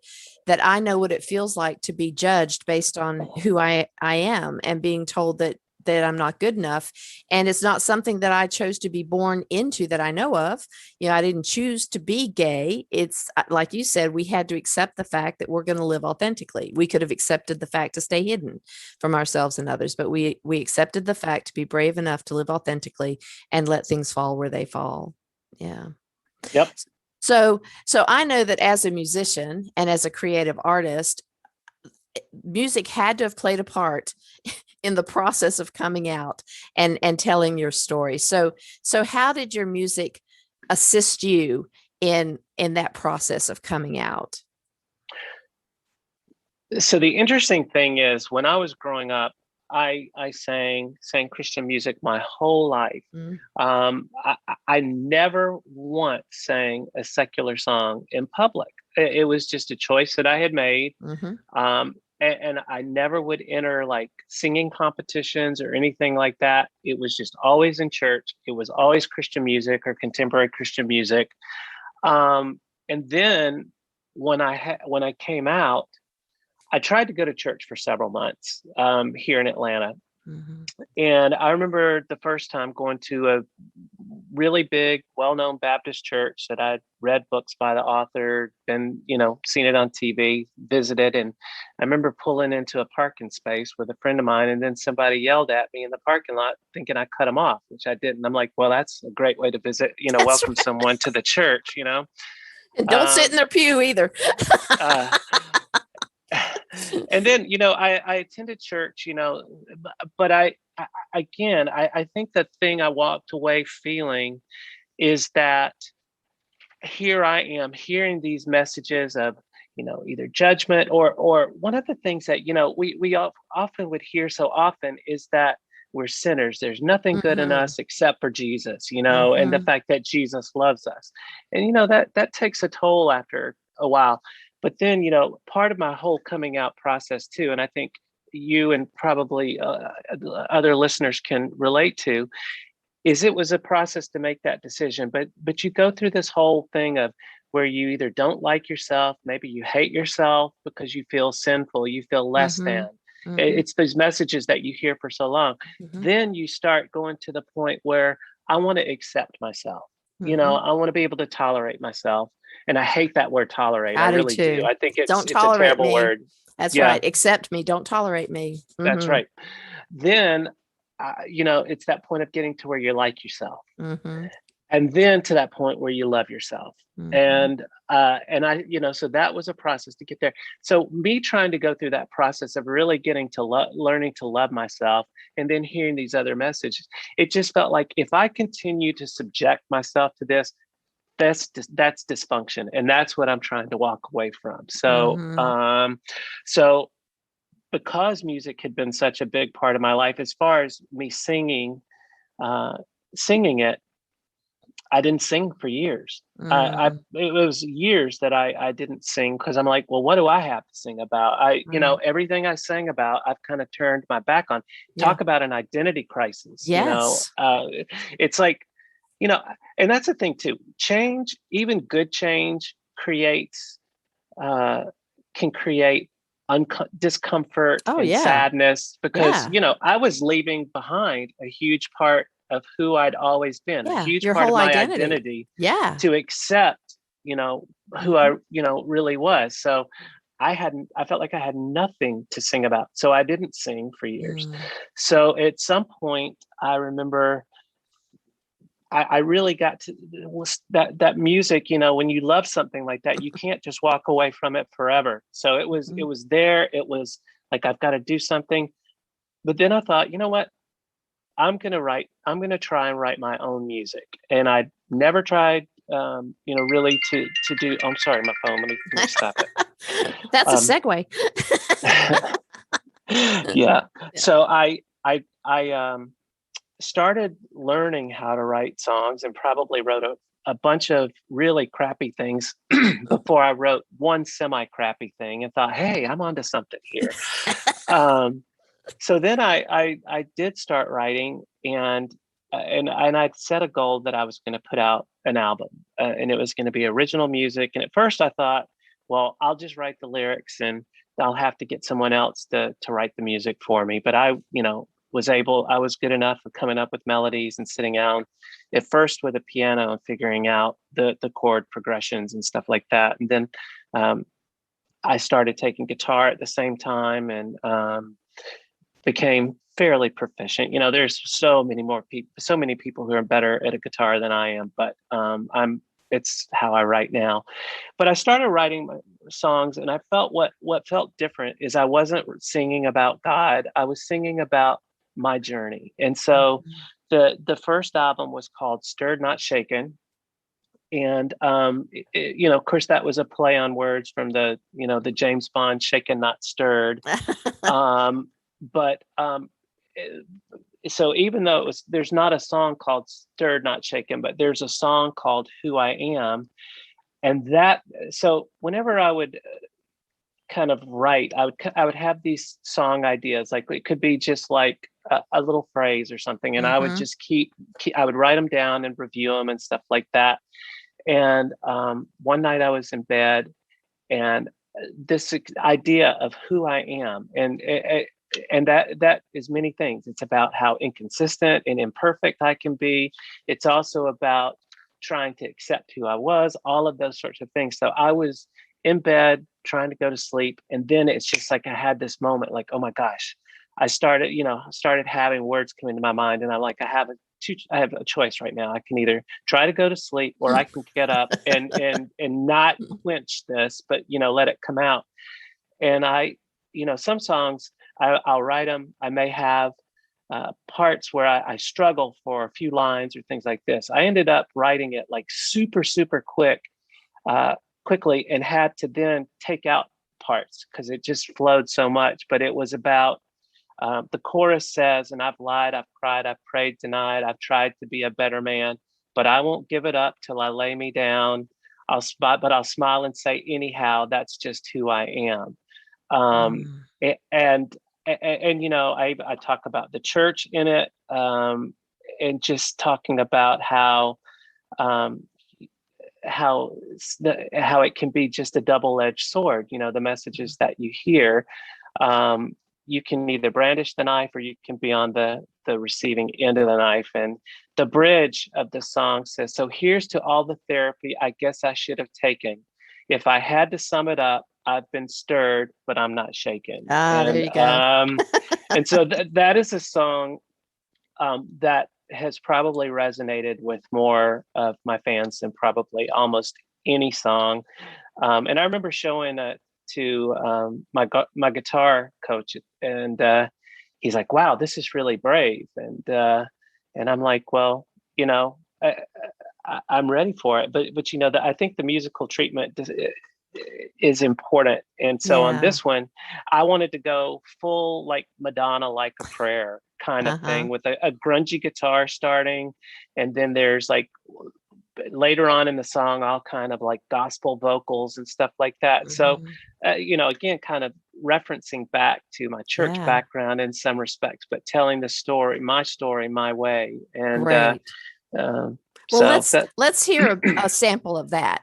Speaker 1: I know what it feels like to be judged based on who I am, and being told that I'm not good enough. And it's not something that I chose to be born into that I know of. I didn't choose to be gay. It's like you said, we had to accept the fact that we're going to live authentically. We could have accepted the fact to stay hidden from ourselves and others, but we accepted the fact to be brave enough to live authentically and let things fall where they fall. Yeah.
Speaker 2: Yep.
Speaker 1: So I know that as a musician and as a creative artist, music had to have played a part in the process of coming out and telling your story. So how did your music assist you in that process of coming out?
Speaker 2: So the interesting thing is, when I was growing up, I sang Christian music my whole life.
Speaker 1: Mm-hmm.
Speaker 2: I never once sang a secular song in public. It was just a choice that I had made.
Speaker 1: Mm-hmm.
Speaker 2: And I never would enter like singing competitions or anything like that. It was just always in church. It was always Christian music or contemporary Christian music. And then when I came out, I tried to go to church for several months here in Atlanta.
Speaker 1: Mm-hmm.
Speaker 2: And I remember the first time going to a really big, well-known Baptist church that I'd read books by the author, been, seen it on TV, visited. And I remember pulling into a parking space with a friend of mine, and then somebody yelled at me in the parking lot thinking I cut him off, which I didn't. I'm like, well, that's a great way to visit,
Speaker 1: That's
Speaker 2: welcome
Speaker 1: right.
Speaker 2: someone to the church.
Speaker 1: And don't sit in
Speaker 2: Um,
Speaker 1: their pew either.
Speaker 2: uh, and then I attended church, but I think the thing I walked away feeling is that here I am hearing these messages of either judgment, or one of the things that we often would hear so often is that we're sinners, there's nothing good in
Speaker 1: Mm-hmm.
Speaker 2: us except for Jesus, and the
Speaker 1: Mm-hmm.
Speaker 2: fact that Jesus loves us. And that takes a toll after a while. But then part of my whole coming out process too, and I think you and probably other listeners can relate to, is it was a process to make that decision. But you go through this whole thing of where you either don't like yourself, maybe you hate yourself because you feel sinful, you feel less
Speaker 1: Mm-hmm.
Speaker 2: than.
Speaker 1: Mm-hmm.
Speaker 2: It's those messages that you hear for so long.
Speaker 1: Mm-hmm.
Speaker 2: Then you start going to the point where I want to accept myself.
Speaker 1: Mm-hmm.
Speaker 2: I want to be able to tolerate myself. And I hate that word tolerate. I
Speaker 1: I do
Speaker 2: really do.
Speaker 1: too.
Speaker 2: I think
Speaker 1: Don't
Speaker 2: it's a
Speaker 1: tolerate
Speaker 2: terrible
Speaker 1: me.
Speaker 2: word.
Speaker 1: That's
Speaker 2: Yeah,
Speaker 1: right. Accept me. Don't tolerate me.
Speaker 2: that's
Speaker 1: Mm-hmm.
Speaker 2: right. Then it's that point of getting to where you like yourself,
Speaker 1: Mm-hmm.
Speaker 2: and then to that point where you love yourself.
Speaker 1: Mm-hmm.
Speaker 2: And I so that was a process to get there. So me trying to go through that process of really getting to learning to love myself, and then hearing these other messages, it just felt like if I continue to subject myself to this, that's dysfunction, and that's what I'm trying to walk away from.
Speaker 1: Mm-hmm.
Speaker 2: So because music had been such a big part of my life, as far as me uh, singing it, I didn't sing for years.
Speaker 1: Mm-hmm.
Speaker 2: It was years that I didn't sing because I'm like, well, what do I have to sing about?
Speaker 1: Right.
Speaker 2: Everything I sang about, I've kind of turned my back on.
Speaker 1: Yeah.
Speaker 2: Talk about an identity crisis.
Speaker 1: Yes.
Speaker 2: It's like, and that's the thing too. Change, even good change, creates uh, can create discomfort
Speaker 1: Oh,
Speaker 2: and
Speaker 1: yeah.
Speaker 2: sadness, because
Speaker 1: Yeah.
Speaker 2: I was leaving behind a huge part of who I'd always been, a
Speaker 1: Yeah.
Speaker 2: huge
Speaker 1: Your
Speaker 2: part of
Speaker 1: whole
Speaker 2: my
Speaker 1: identity.
Speaker 2: identity,
Speaker 1: Yeah.
Speaker 2: to accept you know who
Speaker 1: Mm-hmm.
Speaker 2: I really was. So I felt like I had nothing to sing about. So I didn't sing for years.
Speaker 1: Mm.
Speaker 2: So at some point, I remember I really got to that music, when you love something like that, you can't just walk away from it forever. So it was there. It was like, I've got to do something. But then I thought, you know what? I'm going to try and write my own music. And I never tried, really to do, I'm sorry, my phone, let me stop it.
Speaker 1: That's a segue.
Speaker 2: Yeah. So I started learning how to write songs and probably wrote a bunch of really crappy things before I wrote one semi-crappy thing and thought, hey, I'm onto something here. So then I did start writing, and I set a goal that I was going to put out an album, and it was going to be original music. And at first I thought, well, I'll just write the lyrics and I'll have to get someone else to write the music for me. But I was good enough at coming up with melodies and sitting down at first with a piano and figuring out the chord progressions and stuff like that. And then I started taking guitar at the same time, and became fairly proficient. There's so many people who are better at a guitar than I am, but it's how I write now. But I started writing my songs, and I felt what felt different is I wasn't singing about God. I was singing about my journey. And so the first album was called Stirred Not Shaken. And of course, that was a play on words from the James Bond Shaken Not Stirred. So even though there's not a song called Stirred Not Shaken, but there's a song called Who I Am. And so whenever I would kind of write, I would have these song ideas, like it could be just like a little phrase or something. And I would just I would write them down and review them and stuff like that. And one night I was in bed, and this idea of who I am, and that is many things. It's about how inconsistent and imperfect I can be. It's also about trying to accept who I was, all of those sorts of things. So I was in bed trying to go to sleep. And then it's just like I had this moment like, oh my gosh, I started having words come into my mind. And I'm like, I have a choice right now. I can either try to go to sleep, or I can get up and not quench this, but let it come out. And some songs I'll write them. I may have parts where I struggle for a few lines or things like this. I ended up writing it like super, super quickly, and had to then take out parts because it just flowed so much. But it was about the chorus says, and I've lied, I've cried, I've prayed tonight, I've tried to be a better man, but I won't give it up till I lay me down. I'll smile and say, anyhow, that's just who I am. And I talk about the church in it, and just talking about how it can be just a double-edged sword. The messages that you hear, you can either brandish the knife, or you can be on the receiving end of the knife. And the bridge of the song says, so here's to all the therapy I guess I should have taken. If I had to sum it up, I've been stirred, but I'm not shaken.
Speaker 1: There you go.
Speaker 2: And so that is a song that has probably resonated with more of my fans than probably almost any song. And I remember showing it to my guitar coach, and he's like, wow, this is really brave. And I'm like, well, I'm ready for it. But I think the musical treatment is important. And so on this one, I wanted to go full like Madonna, like a prayer kind of thing, with a grungy guitar starting. And then there's like later on in the song, all kind of like gospel vocals and stuff like that. So, again, kind of referencing back to my church background in some respects, but telling the story, my way. And
Speaker 1: well, let's hear a sample of that.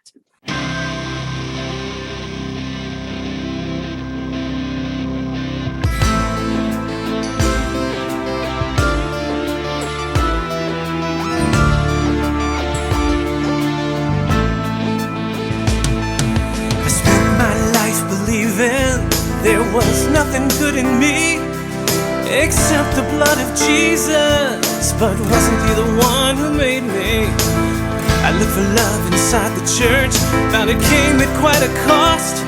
Speaker 3: Believing was nothing good in me except the blood of Jesus. But wasn't he the one who made me? I looked for love inside the church, found it came at quite a cost.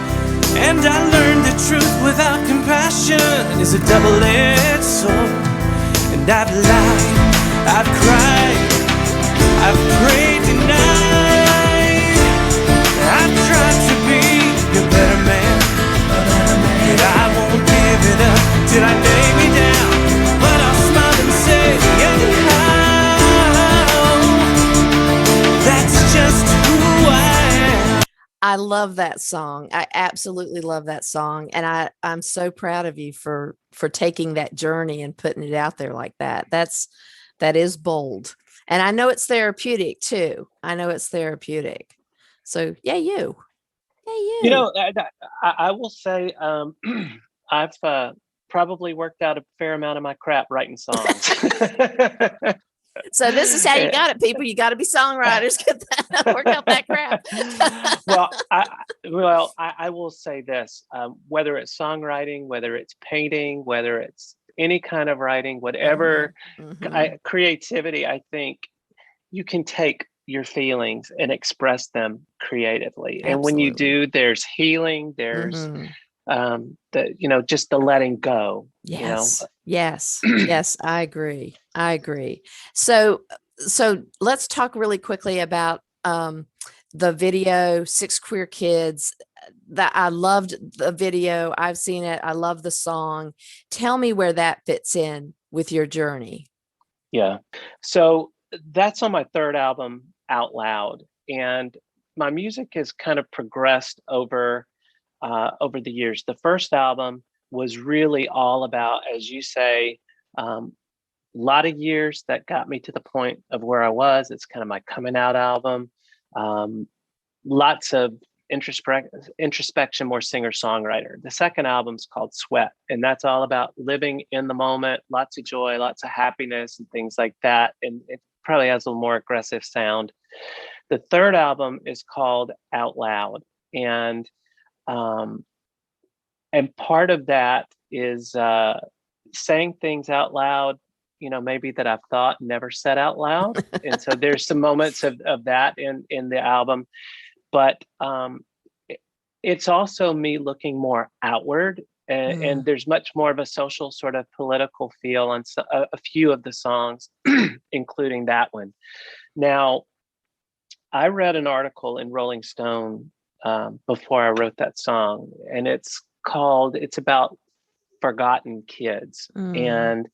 Speaker 3: And I learned that truth without compassion is a double-edged sword. And I've lied, I've cried, I've prayed, denied, I've tried to be a better man, but I won't give it up till I lay me down. But I'll smile and say, anyhow, that's just who I am.
Speaker 1: I love that song. I absolutely love that song. And I'm so proud of you for taking that journey and putting it out there like that. That is bold. And I know it's therapeutic too. I know it's therapeutic. So yeah, you. Yeah, you.
Speaker 2: You know, I will say I've probably worked out a fair amount of my crap writing songs.
Speaker 1: So this is how you got it, people. You got to be songwriters. Get that, work out that crap.
Speaker 2: I will say this: whether it's songwriting, whether it's painting, whether it's any kind of writing, whatever creativity, I think you can take your feelings and express them creatively.
Speaker 1: Absolutely.
Speaker 2: And when you do, there's healing. There's just the letting go.
Speaker 1: Yes. Yes, I agree. So let's talk really quickly about the video, Six Queer Kids. That I loved the video. I've seen it. I love the song. Tell me where that fits in with your journey.
Speaker 2: Yeah. So that's on my third album, Out Loud. And my music has kind of progressed over the years. The first album was really all about, as you say, a lot of years that got me to the point of where I was. It's kind of my coming out album. Lots of introspection, more singer-songwriter. The second album's called Sweat, and that's all about living in the moment, lots of joy, lots of happiness and things like that. And it probably has a little more aggressive sound. The third album is called Out Loud. And part of that is saying things out loud, maybe that I've thought never said out loud. And so there's some moments of that in the album. But it's also me looking more outward. And there's much more of a social sort of political feel on a few of the songs, including that one. Now, I read an article in Rolling Stone before I wrote that song, and it's about forgotten kids. And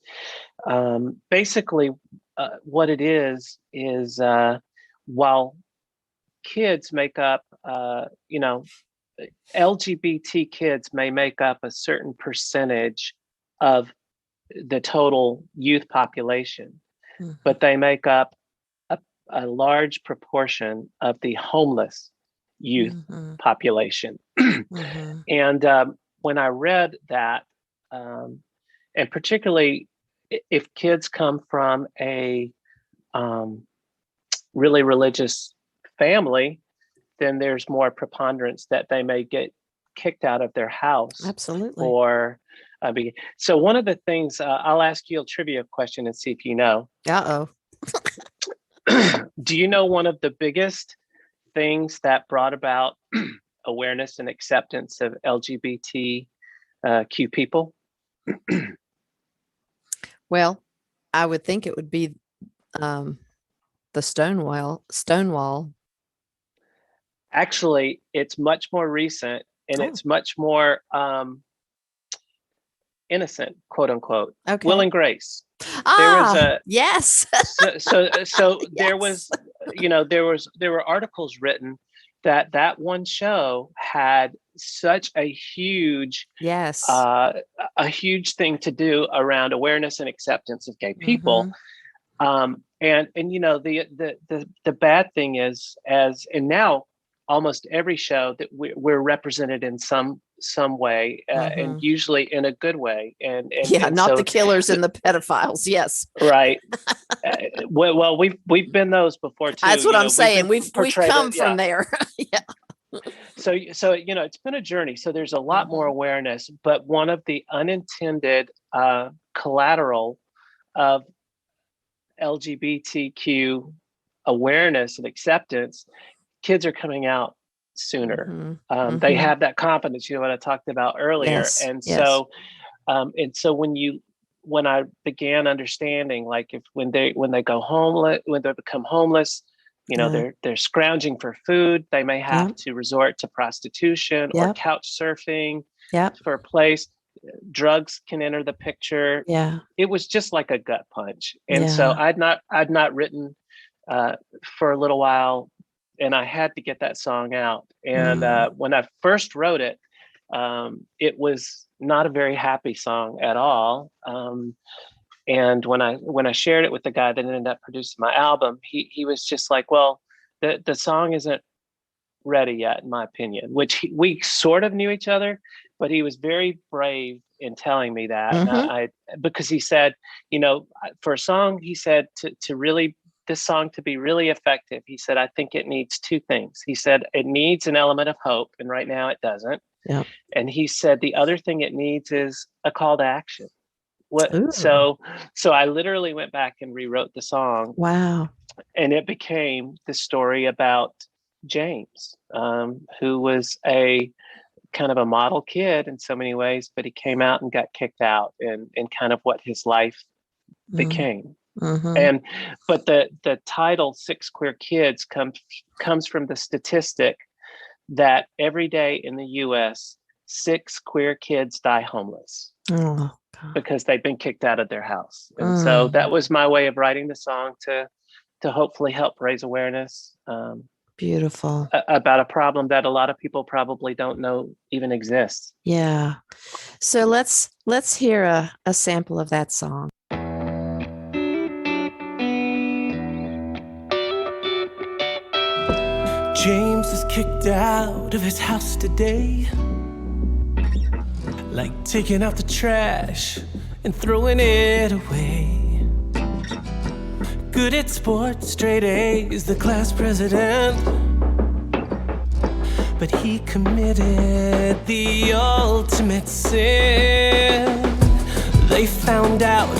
Speaker 2: basically what it is while kids make up, LGBT kids may make up a certain percentage of the total youth population, but they make up a large proportion of the homeless youth population. And when I read that, and particularly if kids come from a really religious family, then there's more preponderance that they may get kicked out of their house.
Speaker 1: Absolutely.
Speaker 2: So one of the things, I'll ask you a trivia question and see if you know.
Speaker 1: Uh-oh.
Speaker 2: Do you know one of the biggest things that brought about awareness and acceptance of LGBTQ people?
Speaker 1: Well, I would think it would be the Stonewall.
Speaker 2: Actually, it's much more recent, and it's much more innocent, quote unquote.
Speaker 1: Okay.
Speaker 2: Will and Grace.
Speaker 1: Yes.
Speaker 2: So
Speaker 1: Yes.
Speaker 2: there were articles written that one show had such a huge a huge thing to do around awareness and acceptance of gay people. And the bad thing is, and now almost every show that we're represented in some way, and usually in a good way. And
Speaker 1: not the killers and the pedophiles. Yes.
Speaker 2: Right. Well, we've been those before too.
Speaker 1: That's what I'm saying. We've come from there. Yeah.
Speaker 2: So it's been a journey. So there's a lot more awareness, but one of the unintended collateral of LGBTQ awareness and acceptance, kids are coming out sooner. They have that confidence, what I talked about earlier.
Speaker 1: Yes.
Speaker 2: And so when I began understanding, like when they go homeless, when they become homeless, they're scrounging for food, they may have to resort to prostitution or couch surfing for a place. Drugs can enter the picture. It was just like a gut punch. And so I'd not written for a little while, and I had to get that song out. And when I first wrote it, it was not a very happy song at all. And when I shared it with the guy that ended up producing my album, he was just like, well, the song isn't ready yet, in my opinion, which we sort of knew each other, but he was very brave in telling me that. And because he said, for a song, he said to really, this song to be really effective, he said, I think it needs two things. He said, it needs an element of hope. And right now it doesn't. Yeah. And he said, the other thing it needs is a call to action. So I literally went back and rewrote the song.
Speaker 1: Wow.
Speaker 2: And it became the story about James, who was a kind of a model kid in so many ways, but he came out and got kicked out and kind of what his life became. But the title 6 Queer Kids comes from the statistic that every day in the US 6 queer kids die homeless because they've been kicked out of their house. And so that was my way of writing the song to hopefully help raise awareness.
Speaker 1: Beautiful.
Speaker 2: About a problem that a lot of people probably don't know even exists.
Speaker 1: Yeah. So let's hear a sample of that song.
Speaker 3: James is kicked out of his house today, like taking out the trash and throwing it away. Good at sports, straight A's, the class president. But he committed the ultimate sin. They found out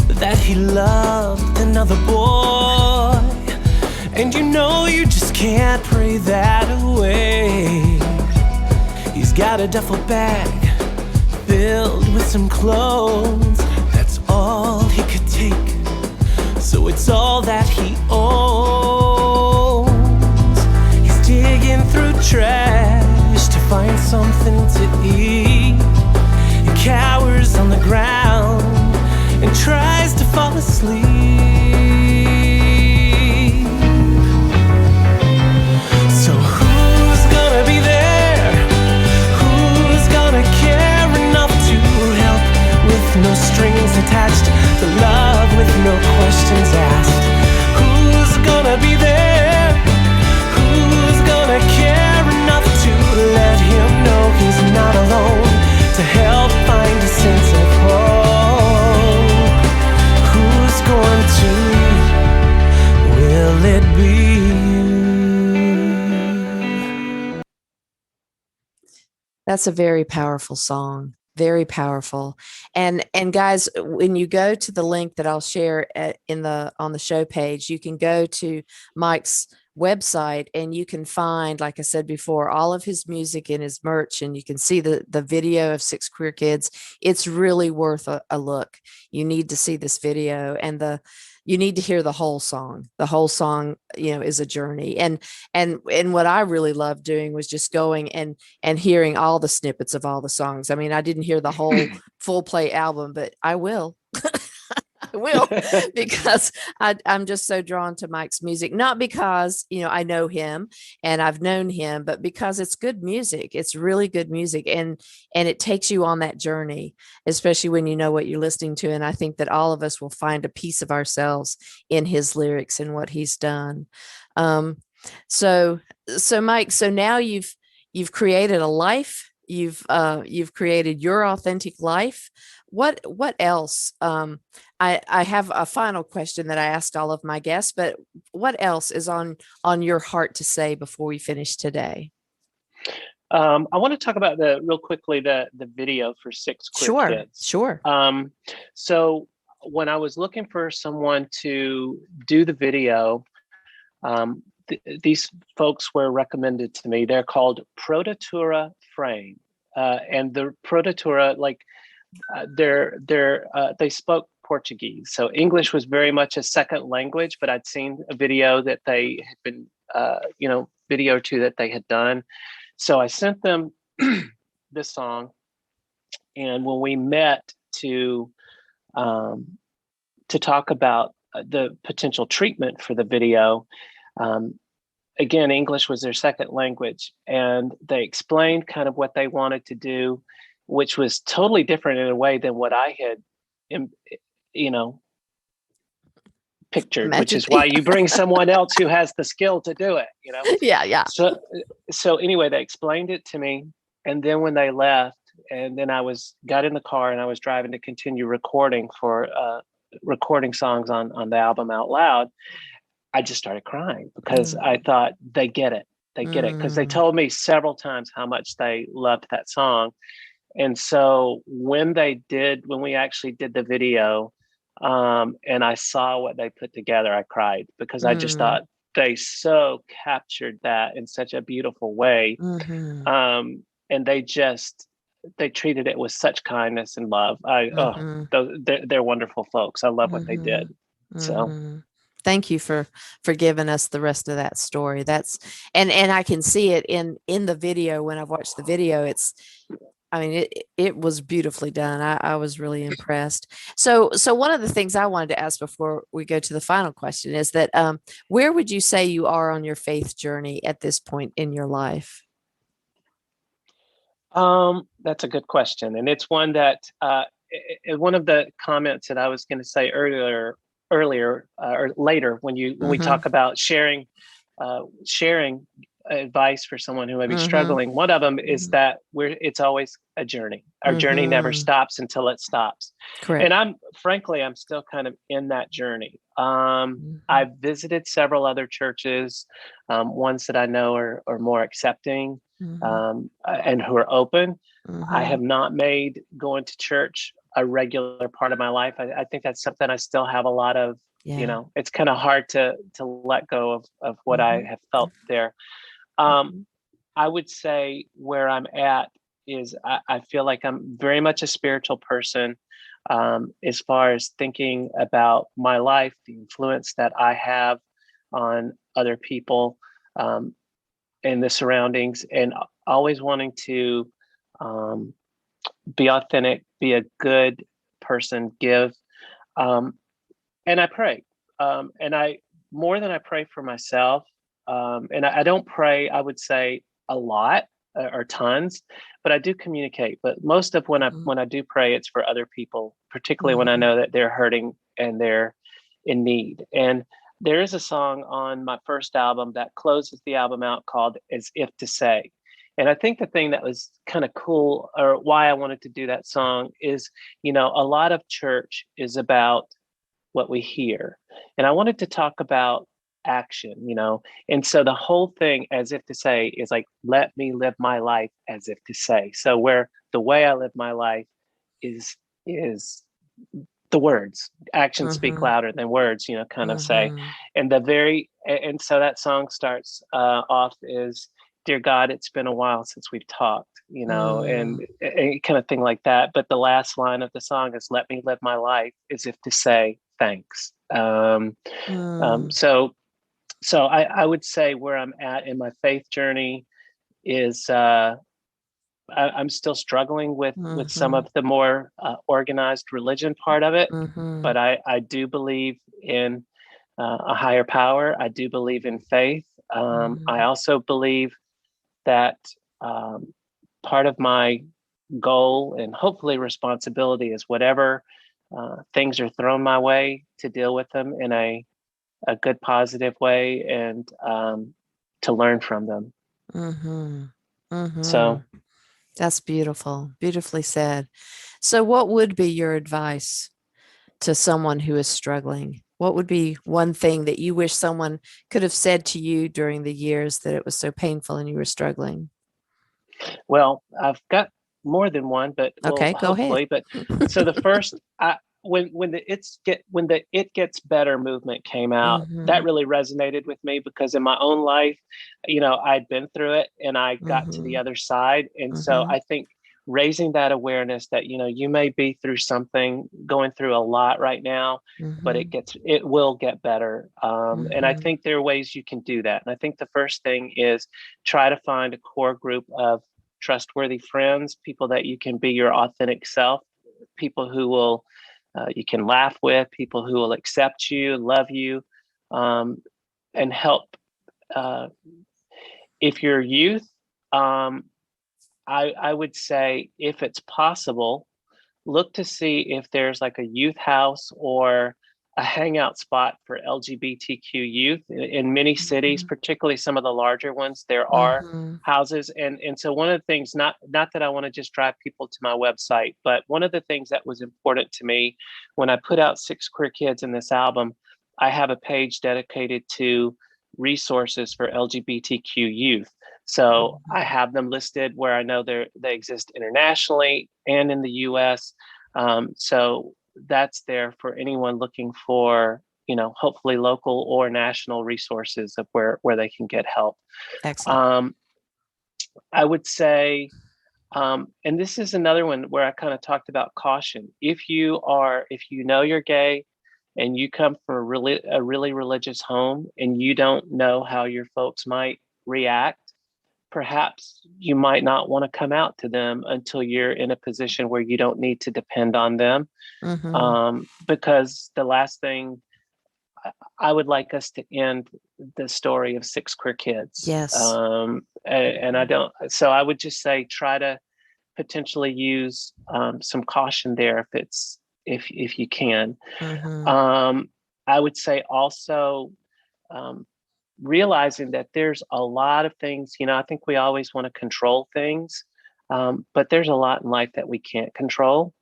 Speaker 3: that he loved another boy. And you just can't pray that away. He's got a duffel bag filled with some clothes. That's all he could take. So it's all that he owns. He's digging through trash to find something to eat. He cowers on the ground and tries to fall asleep. So who's gonna be there? Who's gonna care enough to help with no strings attached? To love with no questions asked. Who's gonna be there? Who's gonna care enough to let him know he's not alone? To help find a sense of hope. Who's going to? Will it be you?
Speaker 1: That's a very powerful song. Very powerful. And guys, when you go to the link that I'll share on the show page, you can go to Mike's website and you can find, like I said before, all of his music and his merch, and you can see the video of 6 Queer Kids. It's really worth a look. You need to see this video, and you need to hear the whole song. The whole song, is a journey. And what I really loved doing was just going and hearing all the snippets of all the songs. I mean, I didn't hear the whole full play album, but I will. I will, because I'm just so drawn to Mike's music, not because, I know him and I've known him, but because it's good music. It's really good music. And it takes you on that journey, especially when you know what you're listening to. And I think that all of us will find a piece of ourselves in his lyrics and what he's done. So Mike, so now you've created a life. You've created your authentic life. What else? I have a final question that I asked all of my guests, but what else is on your heart to say before we finish today?
Speaker 2: I want to talk about real quickly the video for Six Queer Kids.
Speaker 1: Sure.
Speaker 2: So when I was looking for someone to do the video, these folks were recommended to me. They're called Prodatura Frame, and the Prodatura, they spoke Portuguese, so English was very much a second language. But I'd seen a video that they had been, video or two that they had done. So I sent them this song, and when we met to talk about the potential treatment for the video, again, English was their second language, and they explained kind of what they wanted to do, which was totally different in a way than what I had, pictured. Imagine. Which is why you bring someone else who has the skill to do it,
Speaker 1: Yeah.
Speaker 2: So anyway, they explained it to me, and then when they left, and then I got in the car and I was driving to continue recording songs on the album out loud, I just started crying because I thought they get it. They get it, because they told me several times how much they loved that song. And so when we actually did the video, and I saw what they put together, I cried, because I just thought they so captured that in such a beautiful way. And they treated it with such kindness and love. They're wonderful folks. I love what they did. So
Speaker 1: thank you for giving us the rest of that story. That's and I can see it in the video. When I've watched the video, it was beautifully done. I was really impressed. So one of the things I wanted to ask before we go to the final question is that where would you say you are on your faith journey at this point in your life?
Speaker 2: That's a good question. And it's one that one of the comments that I was going to say earlier or later when we talk about sharing advice for someone who may be struggling. One of them is that it's always a journey. Our journey never stops until it stops.
Speaker 1: Correct.
Speaker 2: And I'm still kind of in that journey. I've visited several other churches, ones that I know are more accepting, and who are open. I have not made going to church a regular part of my life. I think that's something I still have a lot of, it's kind of hard to let go of what I have felt there. I would say where I'm at is I feel like I'm very much a spiritual person, as far as thinking about my life, the influence that I have on other people, and the surroundings, and always wanting to be authentic, be a good person, give. And I pray. And more than I pray for myself, and I don't pray, I would say, a lot or tons, but I do communicate. But most of when I do pray, it's for other people, particularly when I know that they're hurting and they're in need. And there is a song on my first album that closes the album out called As If to Say. And I think the thing that was kind of cool, or why I wanted to do that song, is, a lot of church is about what we hear. And I wanted to talk about action, and so the whole thing, As If to Say, is like, let me live my life as if to say. So where the way I live my life is the words, actions speak louder than words, kind of say. And and so that song starts off is, dear God, it's been a while since we've talked, and kind of thing like that. But the last line of the song is, let me live my life as if to say thanks. So I would say where I'm at in my faith journey is I'm still struggling with some of the more organized religion part of it, but I do believe in a higher power. I do believe in faith. I also believe that part of my goal and hopefully responsibility is whatever things are thrown my way, to deal with them in a good, positive way, and to learn from them. So
Speaker 1: that's beautiful. Beautifully said. So what would be your advice to someone who is struggling? What would be one thing that you wish someone could have said to you during the years that it was so painful and you were struggling?
Speaker 2: Well, I've got more than one, but well,
Speaker 1: Okay, go ahead.
Speaker 2: hopefully. But so the first, when the It Gets Better movement came out, that
Speaker 1: Mhm,
Speaker 2: really resonated with me because in my own life, I'd been through it and I got to the
Speaker 1: mhm,
Speaker 2: other side. And so
Speaker 1: mhm,
Speaker 2: I think raising that awareness that, you may be through something, going through a lot right now, but
Speaker 1: mhm,
Speaker 2: it will get better. And I
Speaker 1: mhm,
Speaker 2: think there are ways you can do that. And I think the first thing is try to find a core group of trustworthy friends, people that you can be your authentic self, people who will you can laugh with, people who will accept you, love you, um, and help. Uh, if you're youth, um, I would say if it's possible, look to see if there's like a youth house or a hangout spot for LGBTQ youth in many cities,
Speaker 1: mhm,
Speaker 2: particularly some of the larger ones. There are
Speaker 1: mhm,
Speaker 2: houses, and so one of the things, not that I want to just drive people to my website, but one of the things that was important to me when I put out Six Queer Kids in this album, I have a page dedicated to resources for LGBTQ youth. So I
Speaker 1: mhm,
Speaker 2: have them listed where I know they exist internationally and in the US. So that's there for anyone looking for, hopefully local or national resources of where they can get help.
Speaker 1: excellent.
Speaker 2: Um, I would say, and this is another one where I kind of talked about caution. If you know you're gay and you come from a really religious home and you don't know how your folks might react, perhaps you might not want to come out to them until you're in a position where you don't need to depend on them.
Speaker 1: Mhm,
Speaker 2: Because the last thing I would like us to end the story of Six Queer Kids.
Speaker 1: yes.
Speaker 2: And I don't, so I would just say try to potentially use some caution there if you can.
Speaker 1: Mhm,
Speaker 2: Um, I would say also um, realizing that there's a lot of things, I think we always want to control things, but there's a lot in life that we can't control.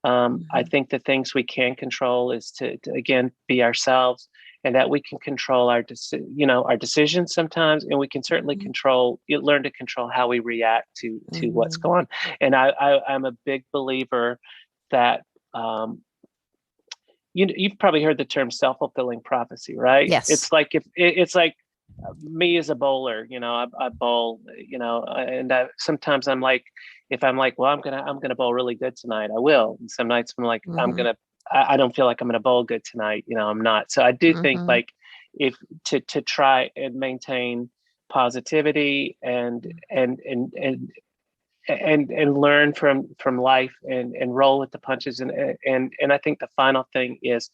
Speaker 2: I
Speaker 1: mhm,
Speaker 2: think the things we can control is to again be ourselves, and that we can control our decisions sometimes, and we can certainly
Speaker 1: mhm,
Speaker 2: learn to control how we react to what's
Speaker 1: mhm.
Speaker 2: going on. And I'm a big believer that um, you've probably heard the term self-fulfilling prophecy, right?
Speaker 1: Yes.
Speaker 2: It's like me as a bowler, I bowl, and sometimes I'm like, if I'm like, well, I'm gonna bowl really good tonight, I will. And some nights I'm like,
Speaker 1: Mhm,
Speaker 2: I don't feel like I'm gonna bowl good tonight, I'm not. So I do think
Speaker 1: mhm,
Speaker 2: like if to try and maintain positivity and learn from life and roll with the punches and I think the final thing is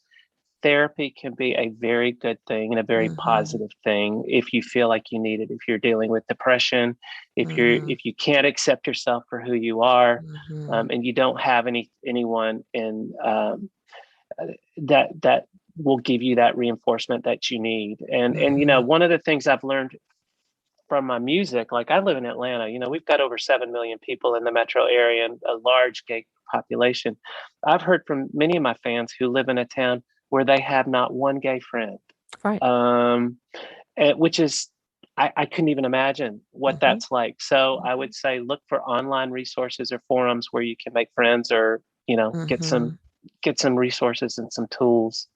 Speaker 2: therapy can be a very good thing and a very
Speaker 1: mhm,
Speaker 2: positive thing if you feel like you need it, if you're dealing with depression,
Speaker 1: mhm,
Speaker 2: if you can't accept yourself for who you are,
Speaker 1: mhm,
Speaker 2: and you don't have anyone in that will give you that reinforcement that you need. And
Speaker 1: mhm,
Speaker 2: one of the things I've learned from my music, like I live in Atlanta, we've got over 7 million people in the metro area and a large gay population. I've heard from many of my fans who live in a town where they have not one gay friend,
Speaker 1: right.
Speaker 2: um, which is, I couldn't even imagine what
Speaker 1: Mhm,
Speaker 2: that's like. So I
Speaker 1: mhm,
Speaker 2: would say look for online resources or forums where you can make friends or,
Speaker 1: mhm.
Speaker 2: get some resources and some tools.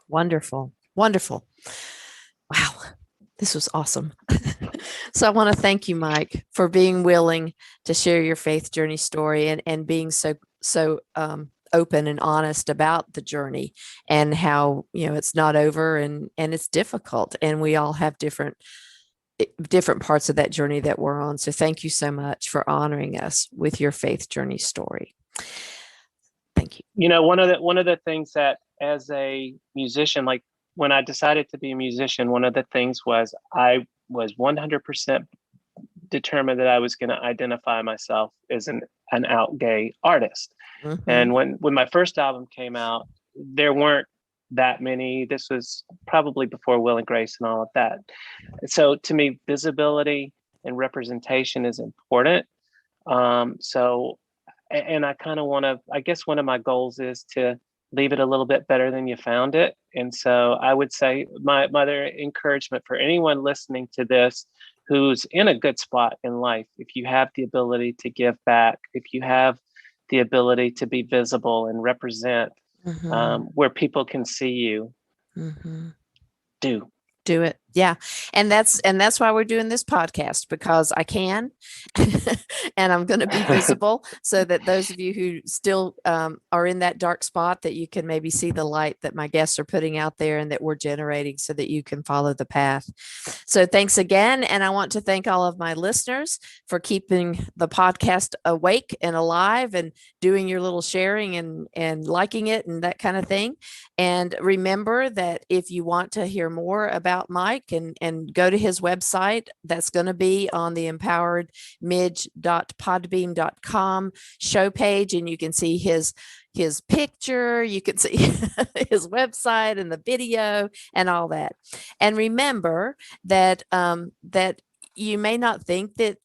Speaker 1: Wonderful. Wonderful. Wow. This was awesome. So I want to thank you, Mike, for being willing to share your faith journey story and being so open and honest about the journey and how it's not over and it's difficult and we all have different parts of that journey that we're on. So thank you so much for honoring us with your faith journey story. Thank you.
Speaker 2: One of the things that as a musician, like when I decided to be a musician, one of the things was I was 100% determined that I was going to identify myself as an out gay artist.
Speaker 1: Hmm.
Speaker 2: And when my first album came out, there weren't that many. This was probably before Will and Grace and all of that. So to me, visibility and representation is important. So and I kind of want to, I guess one of my goals is to leave it a little bit better than you found it. And so I would say my other encouragement for anyone listening to this who's in a good spot in life, if you have the ability to give back, if you have the ability to be visible and represent where people can see you,
Speaker 1: do it. Yeah. And that's why we're doing this podcast, because I can, and I'm going to be visible so that those of you who still are in that dark spot, that you can maybe see the light that my guests are putting out there and that we're generating, so that you can follow the path. So thanks again. And I want to thank all of my listeners for keeping the podcast awake and alive and doing your little sharing and liking it and that kind of thing. And remember that if you want to hear more about Mike, and go to his website, that's going to be on the empoweredmidge.podbean.com show page, and you can see his picture, you can see his website and the video and all that. And remember that that you may not think that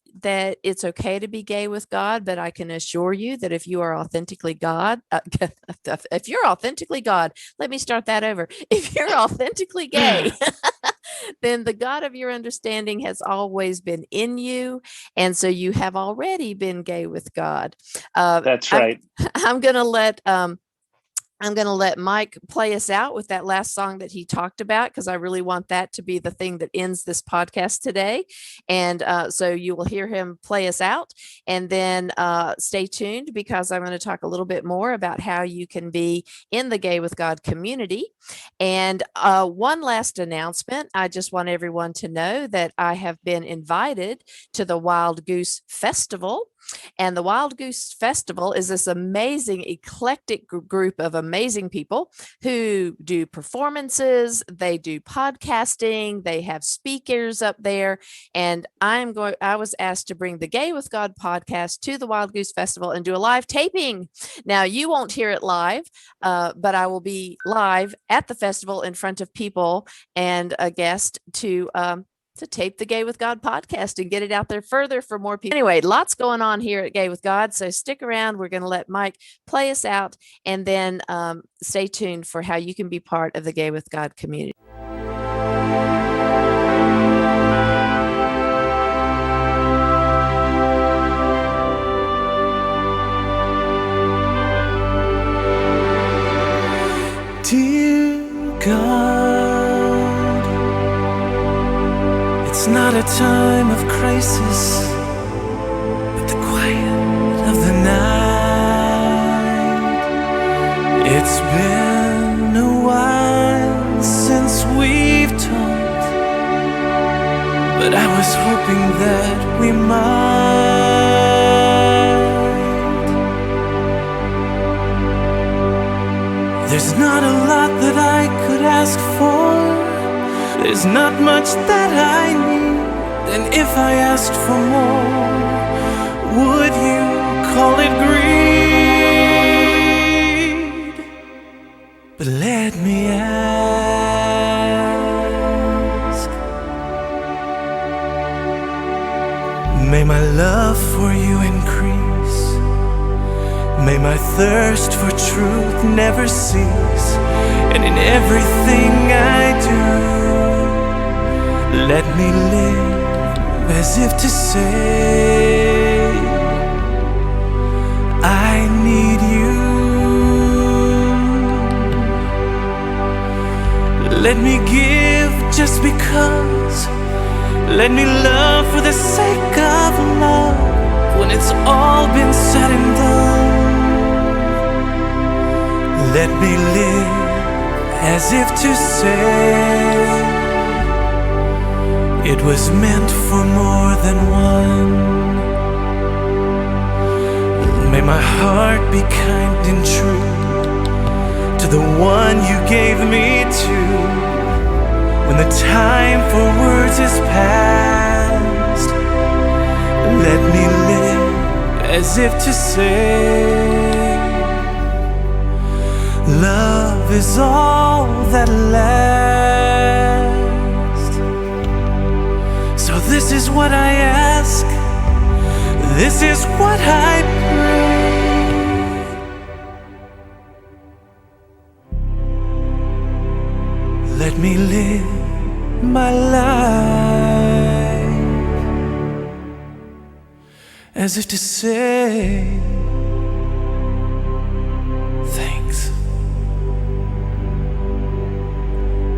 Speaker 1: it's okay to be gay with God, but I can assure you that if you are authentically God, if you're authentically God, let me start that over. If you're authentically gay, then the God of your understanding has always been in you. And so you have already been gay with God.
Speaker 2: That's right.
Speaker 1: I'm going to let Mike play us out with that last song that he talked about, because I really want that to be the thing that ends this podcast today. And so you will hear him play us out, and then stay tuned, because I'm going to talk a little bit more about how you can be in the Gay with God community. And one last announcement. I just want everyone to know that I have been invited to the Wild Goose Festival. And the Wild Goose Festival is this amazing, eclectic group of amazing people who do performances, they do podcasting, they have speakers up there. And I was asked to bring the Gay with God podcast to the Wild Goose Festival and do a live taping. Now, you won't hear it live, but I will be live at the festival in front of people and a guest to tape the Gay with God podcast and get it out there further for more people. Anyway, lots going on here at Gay with God. So stick around. We're going to let Mike play us out, and then stay tuned for how you can be part of the Gay with God community.
Speaker 3: Dear God, it's not a time of crisis, but the quiet of the night. It's been a while since we've talked, but I was hoping that we might. There's not a lot that I could ask for. There's not much that I need. And if I asked for more, would you call it greed? But let me ask. May my love for you increase. May my thirst for truth never cease. And in everything I do, let me live as if to say, I need you. Let me give just because. Let me love for the sake of love. When it's all been said and done, let me live as if to say, it was meant for more than one. May my heart be kind and true to the one you gave me to. When the time for words is past, let me live as if to say, love is all that lasts. So this is what I ask, this is what I pray. Let me live my life as if to say thanks.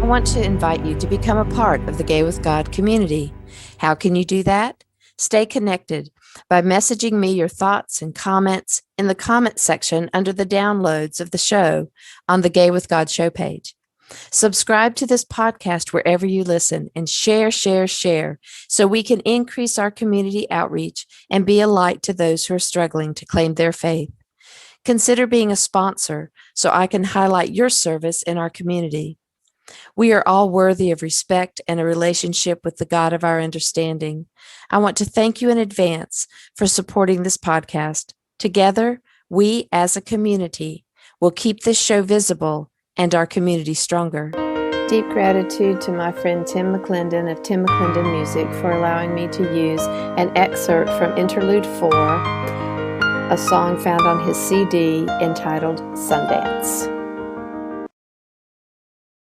Speaker 1: I want to invite you to become a part of the Gay with God community. How can you do that? Stay connected by messaging me your thoughts and comments in the comment section under the downloads of the show on the Gay with God show page. Subscribe to this podcast wherever you listen and share so we can increase our community outreach and be a light to those who are struggling to claim their faith. Consider being a sponsor so I can highlight your service in our community. We are all worthy of respect and a relationship with the God of our understanding. I want to thank you in advance for supporting this podcast. Together, we as a community will keep this show visible and our community stronger. Deep gratitude to my friend Tim McClendon of Tim McClendon Music for allowing me to use an excerpt from Interlude 4, a song found on his CD entitled Sundance.